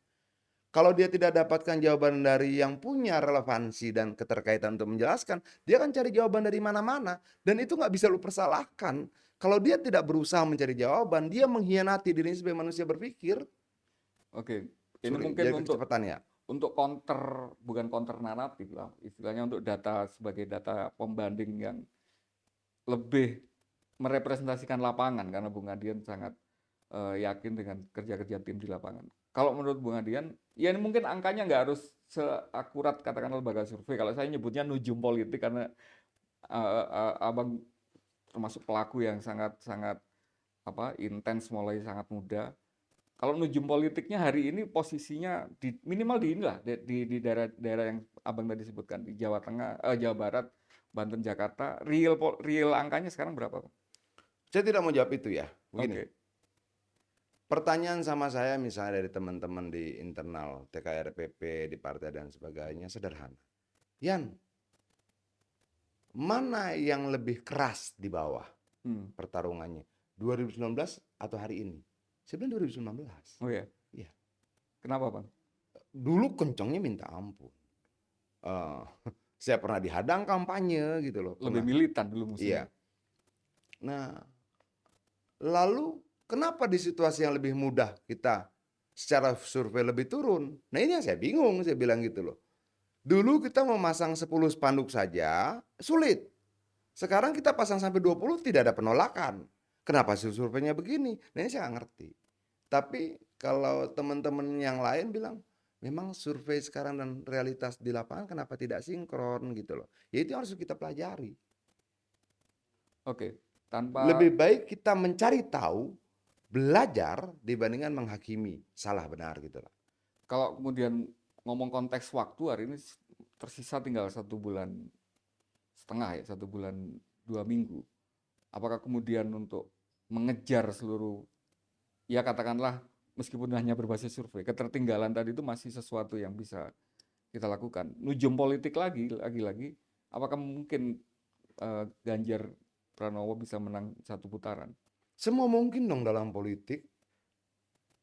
Kalau dia tidak dapatkan jawaban dari yang punya relevansi dan keterkaitan untuk menjelaskan, dia akan cari jawaban dari mana-mana. Dan itu nggak bisa lu persalahkan. Kalau dia tidak berusaha mencari jawaban, dia mengkhianati dirinya sebagai manusia berpikir. Oke, ini Sorry, mungkin jaga kecepatan ya. untuk bukan counter naratif lah, istilahnya untuk data sebagai data pembanding yang lebih merepresentasikan lapangan karena Bung Adian sangat yakin dengan kerja-kerja tim di lapangan. Kalau menurut Bung Adian, ya ini mungkin angkanya nggak harus seakurat katakanlah lembaga survei. Kalau saya nyebutnya nujum politik karena abang termasuk pelaku yang sangat intens mulai sangat muda. Kalau nujum politiknya hari ini posisinya minimal di inilah di daerah-daerah yang abang tadi sebutkan di Jawa Tengah, Jawa Barat, Banten, Jakarta. Real angkanya sekarang berapa, Bang? Saya tidak mau jawab itu ya. Begini, Oke. pertanyaan sama saya misalnya dari teman-teman di internal TKRPP, di partai dan sebagainya sederhana. Yan, mana yang lebih keras di bawah Hmm. pertarungannya? 2019 atau hari ini? Saya bilang 2019. Oh ya. Iya. Kenapa, Bang? Dulu kencangnya minta ampun. Eh, saya pernah dihadang kampanye gitu loh. Lebih Pernah. militan dulu Iya. musuhnya. Nah, lalu kenapa di situasi yang lebih mudah kita secara survei lebih turun? Nah ini yang saya bingung, saya bilang gitu loh. Dulu kita memasang 10 spanduk saja sulit. Sekarang kita pasang sampai 20 tidak ada penolakan. Kenapa surveinya begini? Nah ini saya nggak ngerti. Tapi kalau teman-teman yang lain bilang, memang survei sekarang dan realitas di lapangan kenapa tidak sinkron gitu loh. Ya itu yang harus kita pelajari. Oke. Tanpa Lebih baik kita mencari tahu, belajar dibandingkan menghakimi salah benar gitu loh. kalau kemudian ngomong konteks waktu hari ini tersisa tinggal 1,5 bulan ya, 1 bulan 2 minggu. Apakah kemudian untuk mengejar seluruh, ya katakanlah meskipun hanya berbasis survei, ketertinggalan tadi itu masih sesuatu yang bisa kita lakukan. Nujum politik lagi, apakah mungkin Ganjar Pranowo bisa menang satu putaran? Semua mungkin dong dalam politik.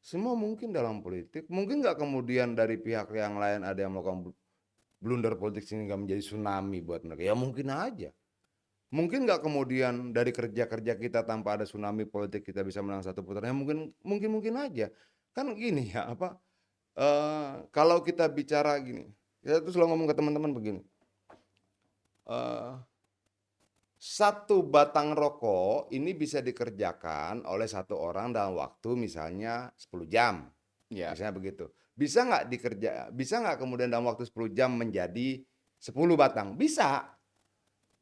Semua mungkin dalam politik. Mungkin nggak kemudian dari pihak yang lain ada yang melakukan blunder politik sehingga menjadi tsunami buat mereka. Ya mungkin aja. Mungkin nggak kemudian dari kerja-kerja kita tanpa ada tsunami politik kita bisa menang satu putaran. Ya mungkin aja. Kan gini ya apa? Kalau kita bicara gini, kita tuh selalu ngomong ke teman-teman begini. Satu batang rokok ini bisa dikerjakan oleh satu orang dalam waktu misalnya 10 jam. Ya. Misalnya begitu. Bisa nggak kemudian dalam waktu 10 jam menjadi 10 batang? Bisa.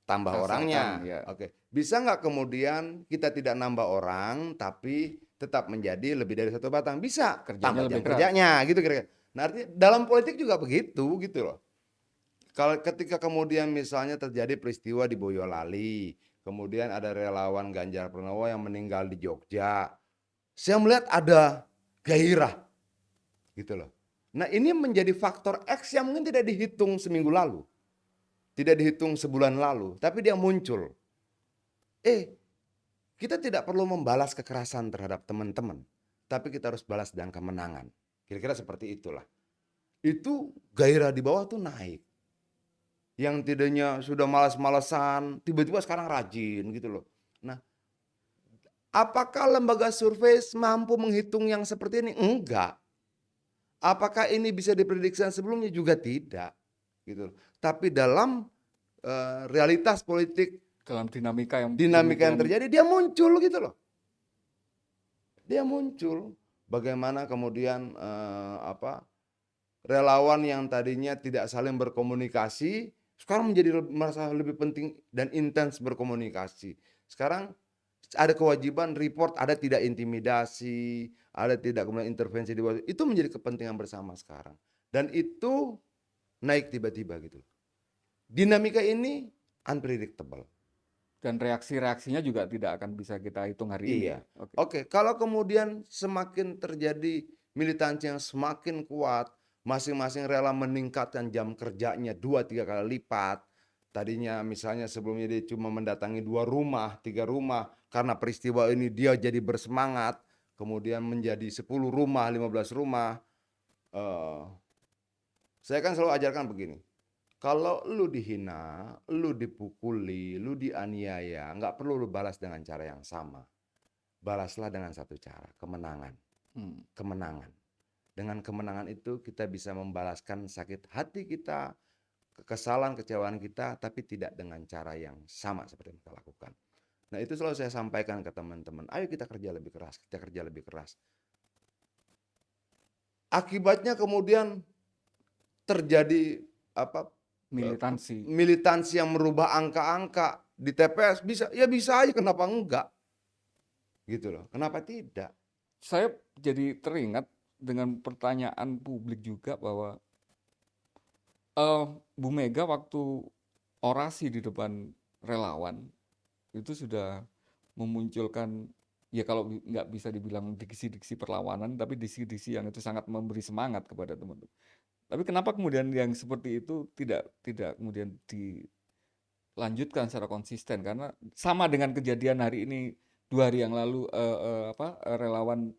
Tambah Asalkan, orangnya. ya. Oke. Bisa nggak kemudian kita tidak nambah orang tapi tetap menjadi lebih dari satu batang? Bisa. Kerjanya Tambah lebih jam keras. kerjanya gitu kira-kira. Nah, artinya dalam politik juga begitu gitu loh. Kalau ketika kemudian misalnya terjadi peristiwa di Boyolali, kemudian ada relawan Ganjar Pranowo yang meninggal di Jogja, saya melihat ada gairah, gitu loh. Nah ini menjadi faktor X yang mungkin tidak dihitung seminggu lalu, tidak dihitung sebulan lalu, tapi dia muncul. Kita tidak perlu membalas kekerasan terhadap teman-teman, tapi kita harus balas dengan kemenangan. Kira-kira seperti itulah. Itu gairah di bawah tuh naik. Yang tidaknya sudah malas-malesan, tiba-tiba sekarang rajin gitu loh. Nah, apakah lembaga survei mampu menghitung yang seperti ini? Enggak. Apakah ini bisa diprediksi sebelumnya? Juga tidak. Gitu loh. Tapi dalam realitas politik, Dalam dinamika yang terjadi, dia muncul gitu loh. Dia muncul. Bagaimana kemudian relawan yang tadinya tidak saling berkomunikasi, sekarang merasa lebih penting dan intens berkomunikasi. Sekarang ada kewajiban report, ada tidak intimidasi, ada tidak kemudian intervensi di bawah. Itu menjadi kepentingan bersama sekarang. Dan itu naik tiba-tiba gitu. Dinamika ini unpredictable. Dan reaksi-reaksinya juga tidak akan bisa kita hitung hari ini. Iya. Oke, kalau kemudian semakin terjadi militansi yang semakin kuat, Masing-masing rela meningkatkan jam kerjanya 2, 3 kali lipat. Tadinya misalnya sebelumnya dia cuma mendatangi 2 rumah, 3 rumah, karena peristiwa ini dia jadi bersemangat, kemudian menjadi 10 rumah, 15 rumah. Eee, saya kan selalu ajarkan begini, kalau lu dihina, lu dipukuli, lu dianiaya, nggak perlu lu balas dengan cara yang sama. Balaslah dengan satu cara, kemenangan. Hmm. Kemenangan. Dengan kemenangan itu kita bisa membalaskan sakit hati kita, kekesalan, kecewaan kita, tapi tidak dengan cara yang sama seperti yang kita lakukan. Nah, itu selalu saya sampaikan ke teman-teman, ayo kita kerja lebih keras, kita kerja lebih keras. Akibatnya kemudian terjadi apa, Militansi. militansi yang merubah angka-angka di TPS, bisa, ya bisa aja, kenapa enggak? Gitu loh, kenapa tidak? Saya jadi teringat dengan pertanyaan publik juga bahwa Bu Mega waktu orasi di depan relawan itu sudah memunculkan, ya kalau nggak bisa dibilang diksi-diksi perlawanan, tapi diksi-diksi yang itu sangat memberi semangat kepada teman-teman. Tapi kenapa kemudian yang seperti itu tidak tidak kemudian dilanjutkan secara konsisten? Karena sama dengan kejadian hari ini 2 hari yang lalu, relawan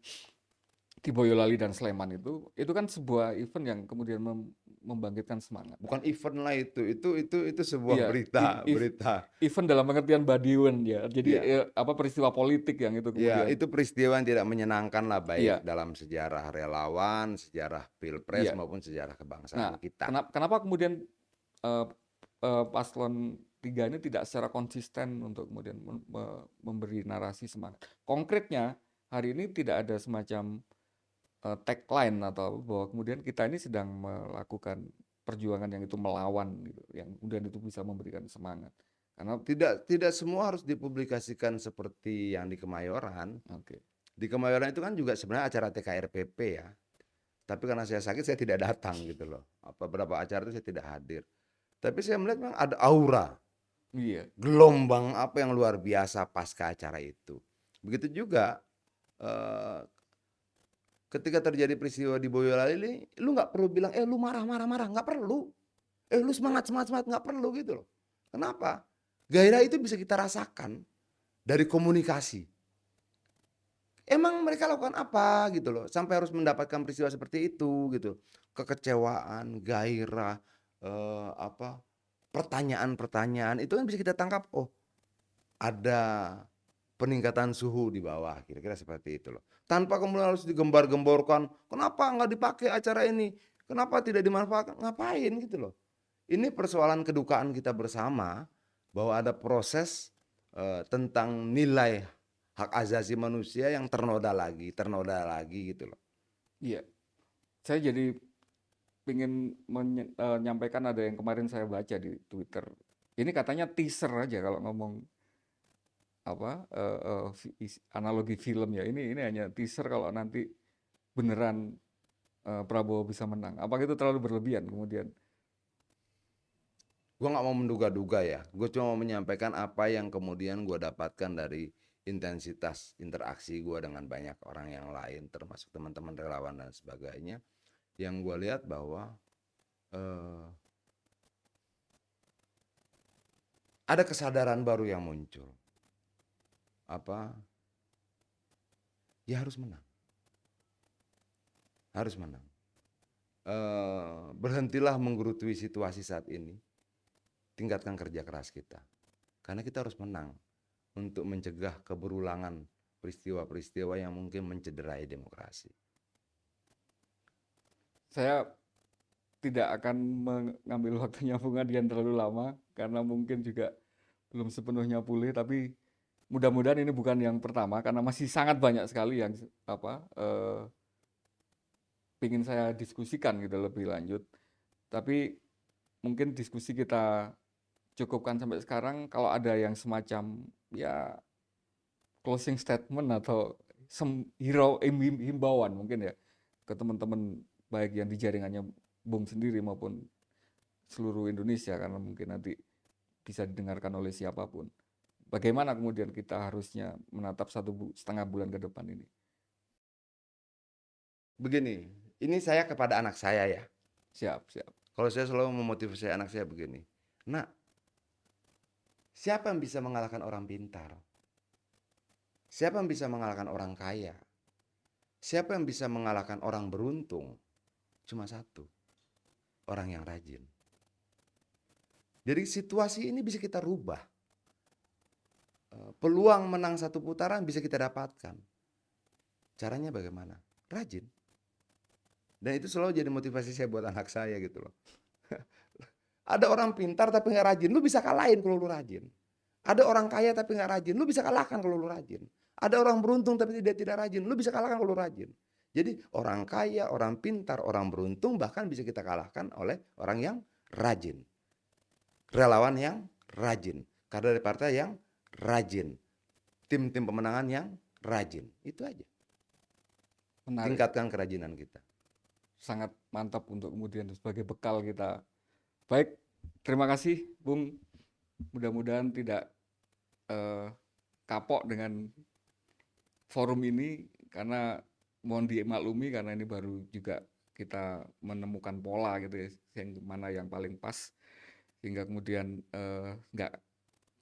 di Boyolali dan Sleman itu kan sebuah event yang kemudian membangkitkan semangat. Bukan event lah itu sebuah Iya, berita, berita. event dalam pengertian Badiun ya. Jadi Iya. peristiwa politik yang itu Ya, kemudian. itu peristiwa yang tidak menyenangkan lah, baik Iya, dalam sejarah relawan, sejarah pilpres iya. maupun sejarah kebangsaan Nah, kita. kenapa kemudian eh, paslon 3 ini tidak secara konsisten untuk kemudian memberi narasi semangat. Konkretnya hari ini tidak ada semacam tagline atau bahwa kemudian kita ini sedang melakukan perjuangan yang itu melawan gitu, yang kemudian itu bisa memberikan semangat. Karena Tidak semua harus dipublikasikan seperti yang di Kemayoran. oke. Di Kemayoran itu kan juga sebenarnya acara TKRPP ya. Tapi karena saya sakit saya tidak datang gitu loh. Beberapa acara itu saya tidak hadir. Tapi saya melihat memang ada aura, Iya, gelombang apa yang luar biasa pasca acara itu. Begitu juga eh, ketika terjadi peristiwa di Boyolali, lu nggak perlu bilang, lu marah, nggak perlu. Lu semangat, nggak perlu gitu loh. Kenapa? Gairah itu bisa kita rasakan dari komunikasi. Emang mereka lakukan apa gitu loh, sampai harus mendapatkan peristiwa seperti itu gitu. Kekecewaan, gairah, apa, pertanyaan-pertanyaan itu kan bisa kita tangkap, oh ada peningkatan suhu di bawah, kira-kira seperti itu loh. Tanpa kemudian harus digembar-gemborkan, kenapa nggak dipakai acara ini? Kenapa tidak dimanfaatkan? Ngapain gitu loh. Ini persoalan kedukaan kita bersama bahwa ada proses tentang nilai hak asasi manusia yang ternoda lagi gitu loh. iya. Saya jadi ingin menyampaikan ada yang kemarin saya baca di Twitter. Ini katanya teaser aja kalau ngomong analogi film ya. Ini hanya teaser kalau nanti beneran Prabowo bisa menang. Apakah itu terlalu berlebihan kemudian? Gue nggak mau menduga-duga ya, gue cuma mau menyampaikan apa yang kemudian gue dapatkan dari intensitas interaksi gue dengan banyak orang yang lain, termasuk teman-teman relawan dan sebagainya, yang gue lihat bahwa ada kesadaran baru yang muncul. Apa? Ya harus menang. Harus menang. Berhentilah menggerutui situasi saat ini. Tingkatkan kerja keras kita. Karena kita harus menang untuk mencegah keberulangan peristiwa-peristiwa yang mungkin mencederai demokrasi. Saya tidak akan mengambil waktunya Bung Adian terlalu lama karena mungkin juga belum sepenuhnya pulih, tapi mudah-mudahan ini bukan yang pertama karena masih sangat banyak sekali yang ingin saya diskusikan gitu lebih lanjut. Tapi mungkin diskusi kita cukupkan sampai sekarang. Kalau ada yang semacam ya closing statement atau himbauan mungkin ya ke teman-teman baik yang di jaringannya Bung sendiri maupun seluruh Indonesia, karena mungkin nanti bisa didengarkan oleh siapapun. Bagaimana kemudian kita harusnya menatap 1,5 bulan ke depan ini? Begini, ini saya kepada anak saya ya. Siap, siap. Kalau saya selalu memotivasi anak saya begini, "Nak, siapa yang bisa mengalahkan orang pintar? Siapa yang bisa mengalahkan orang kaya? Siapa yang bisa mengalahkan orang beruntung? Cuma satu, orang yang rajin." Jadi situasi ini bisa kita rubah. Peluang menang satu putaran bisa kita dapatkan. Caranya bagaimana? Rajin. Dan itu selalu jadi motivasi saya buat anak saya gitu loh. Ada orang pintar tapi nggak rajin, lu bisa kalahin kalau lu rajin. Ada orang kaya tapi nggak rajin, lu bisa kalahkan kalau lu rajin. Ada orang beruntung tapi dia tidak rajin, lu bisa kalahkan kalau lu rajin. Jadi orang kaya, orang pintar, orang beruntung bahkan bisa kita kalahkan oleh orang yang rajin. Relawan yang rajin. Kader dari partai yang rajin. Tim-tim pemenangan yang rajin. Itu aja. Menarik. Tingkatkan kerajinan kita. Sangat mantap untuk kemudian sebagai bekal kita. Baik, terima kasih Bung. Mudah-mudahan tidak kapok dengan forum ini, karena mohon dimaklumi karena ini baru juga kita menemukan pola gitu ya, yang mana yang paling pas, sehingga kemudian nggak,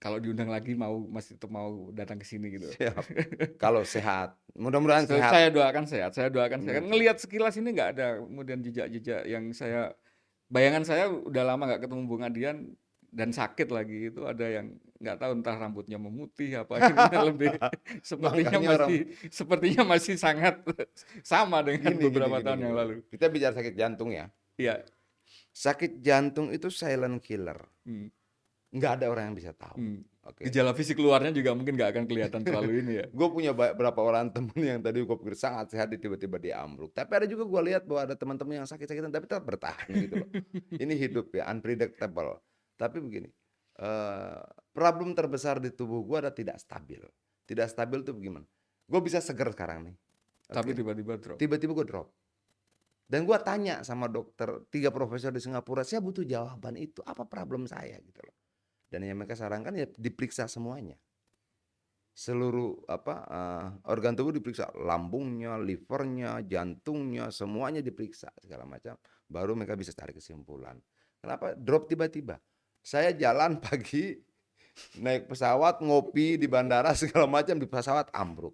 kalau diundang lagi masih tetap mau datang ke sini gitu. Siap. Kalau sehat. Mudah-mudahan sehat. Saya doakan sehat, saya doakan sehat. Mudah-mudahan sehat. Ngelihat sekilas ini nggak ada kemudian jejak-jejak yang bayangan saya udah lama nggak ketemu Bung Adian dan sakit lagi, itu ada yang nggak tahu entah rambutnya memutih apa ini lebih Makanya sepertinya masih sangat sama dengan beberapa tahun yang lalu. Kita bicara sakit jantung ya. Iya. Sakit jantung itu silent killer. Hmm. Nggak ada orang yang bisa tahu. Oke. Gejala fisik luarnya juga mungkin nggak akan kelihatan terlalu ini ya. Gue punya beberapa orang temen yang tadi gue pikir sangat sehat, tiba-tiba dia ambruk. Tapi ada juga gue lihat bahwa ada teman-teman yang sakit-sakitan tapi tetap bertahan gitu loh. Ini hidup ya, unpredictable. Tapi begini, problem terbesar di tubuh gue adalah tidak stabil. Tidak stabil itu bagaimana? Gue bisa seger sekarang nih. Tapi tiba-tiba drop. Tiba-tiba gue drop. Dan gue tanya sama dokter, 3 profesor di Singapura, saya butuh jawaban itu, apa problem saya gitu loh. Dan yang mereka sarankan ya diperiksa semuanya. Seluruh organ tubuh diperiksa, lambungnya, livernya, jantungnya, semuanya diperiksa segala macam. Baru mereka bisa cari kesimpulan. Kenapa drop tiba-tiba? Saya jalan pagi, naik pesawat, ngopi di bandara segala macam, di pesawat ambruk.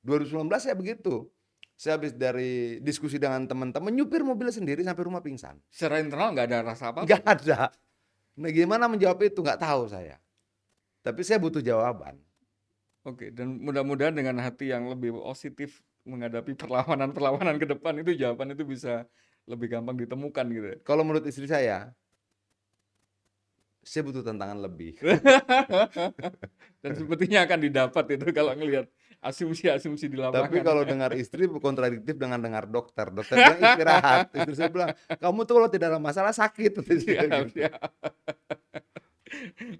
2019 saya begitu. Saya habis dari diskusi dengan teman-teman, nyupir mobil sendiri sampai rumah pingsan. Secara internal nggak ada rasa apa-apa? Nggak ada. Nah gimana menjawab itu? Nggak tahu saya. Tapi saya butuh jawaban. Oke, dan mudah-mudahan dengan hati yang lebih positif menghadapi perlawanan-perlawanan ke depan, itu jawaban itu bisa lebih gampang ditemukan gitu ya. Kalau menurut istri saya butuh tantangan lebih. Dan sepertinya akan didapat itu kalau ngelihat asumsi-asumsi di lapangan. Tapi kalau dengar istri kontradiktif dengan dengar dokter. Dokter bilang istirahat. Istri saya bilang, kamu tuh kalau tidak ada masalah sakit. Siap, siap.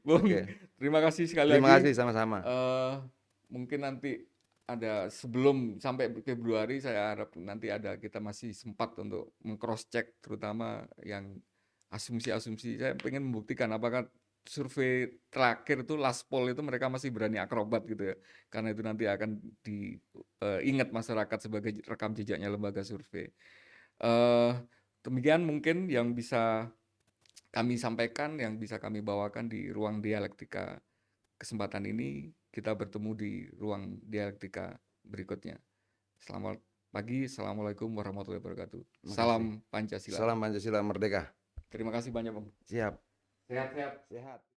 Bung, terima kasih sekali lagi. Terima kasih sama-sama. Mungkin nanti ada sebelum sampai Februari, saya harap nanti kita masih sempat untuk meng-cross check terutama yang asumsi-asumsi. Saya pengen membuktikan apakah survei terakhir itu last poll itu mereka masih berani akrobat gitu ya, karena itu nanti akan diingat masyarakat sebagai rekam jejaknya lembaga survei. Demikian mungkin yang bisa kami sampaikan, yang bisa kami bawakan di ruang dialektika kesempatan ini. Kita bertemu di ruang dialektika berikutnya. Selamat pagi, assalamualaikum warahmatullahi wabarakatuh. Salam Pancasila. Salam Pancasila merdeka. Terima kasih banyak, Bang. Siap. Sehat-sehat. Sehat.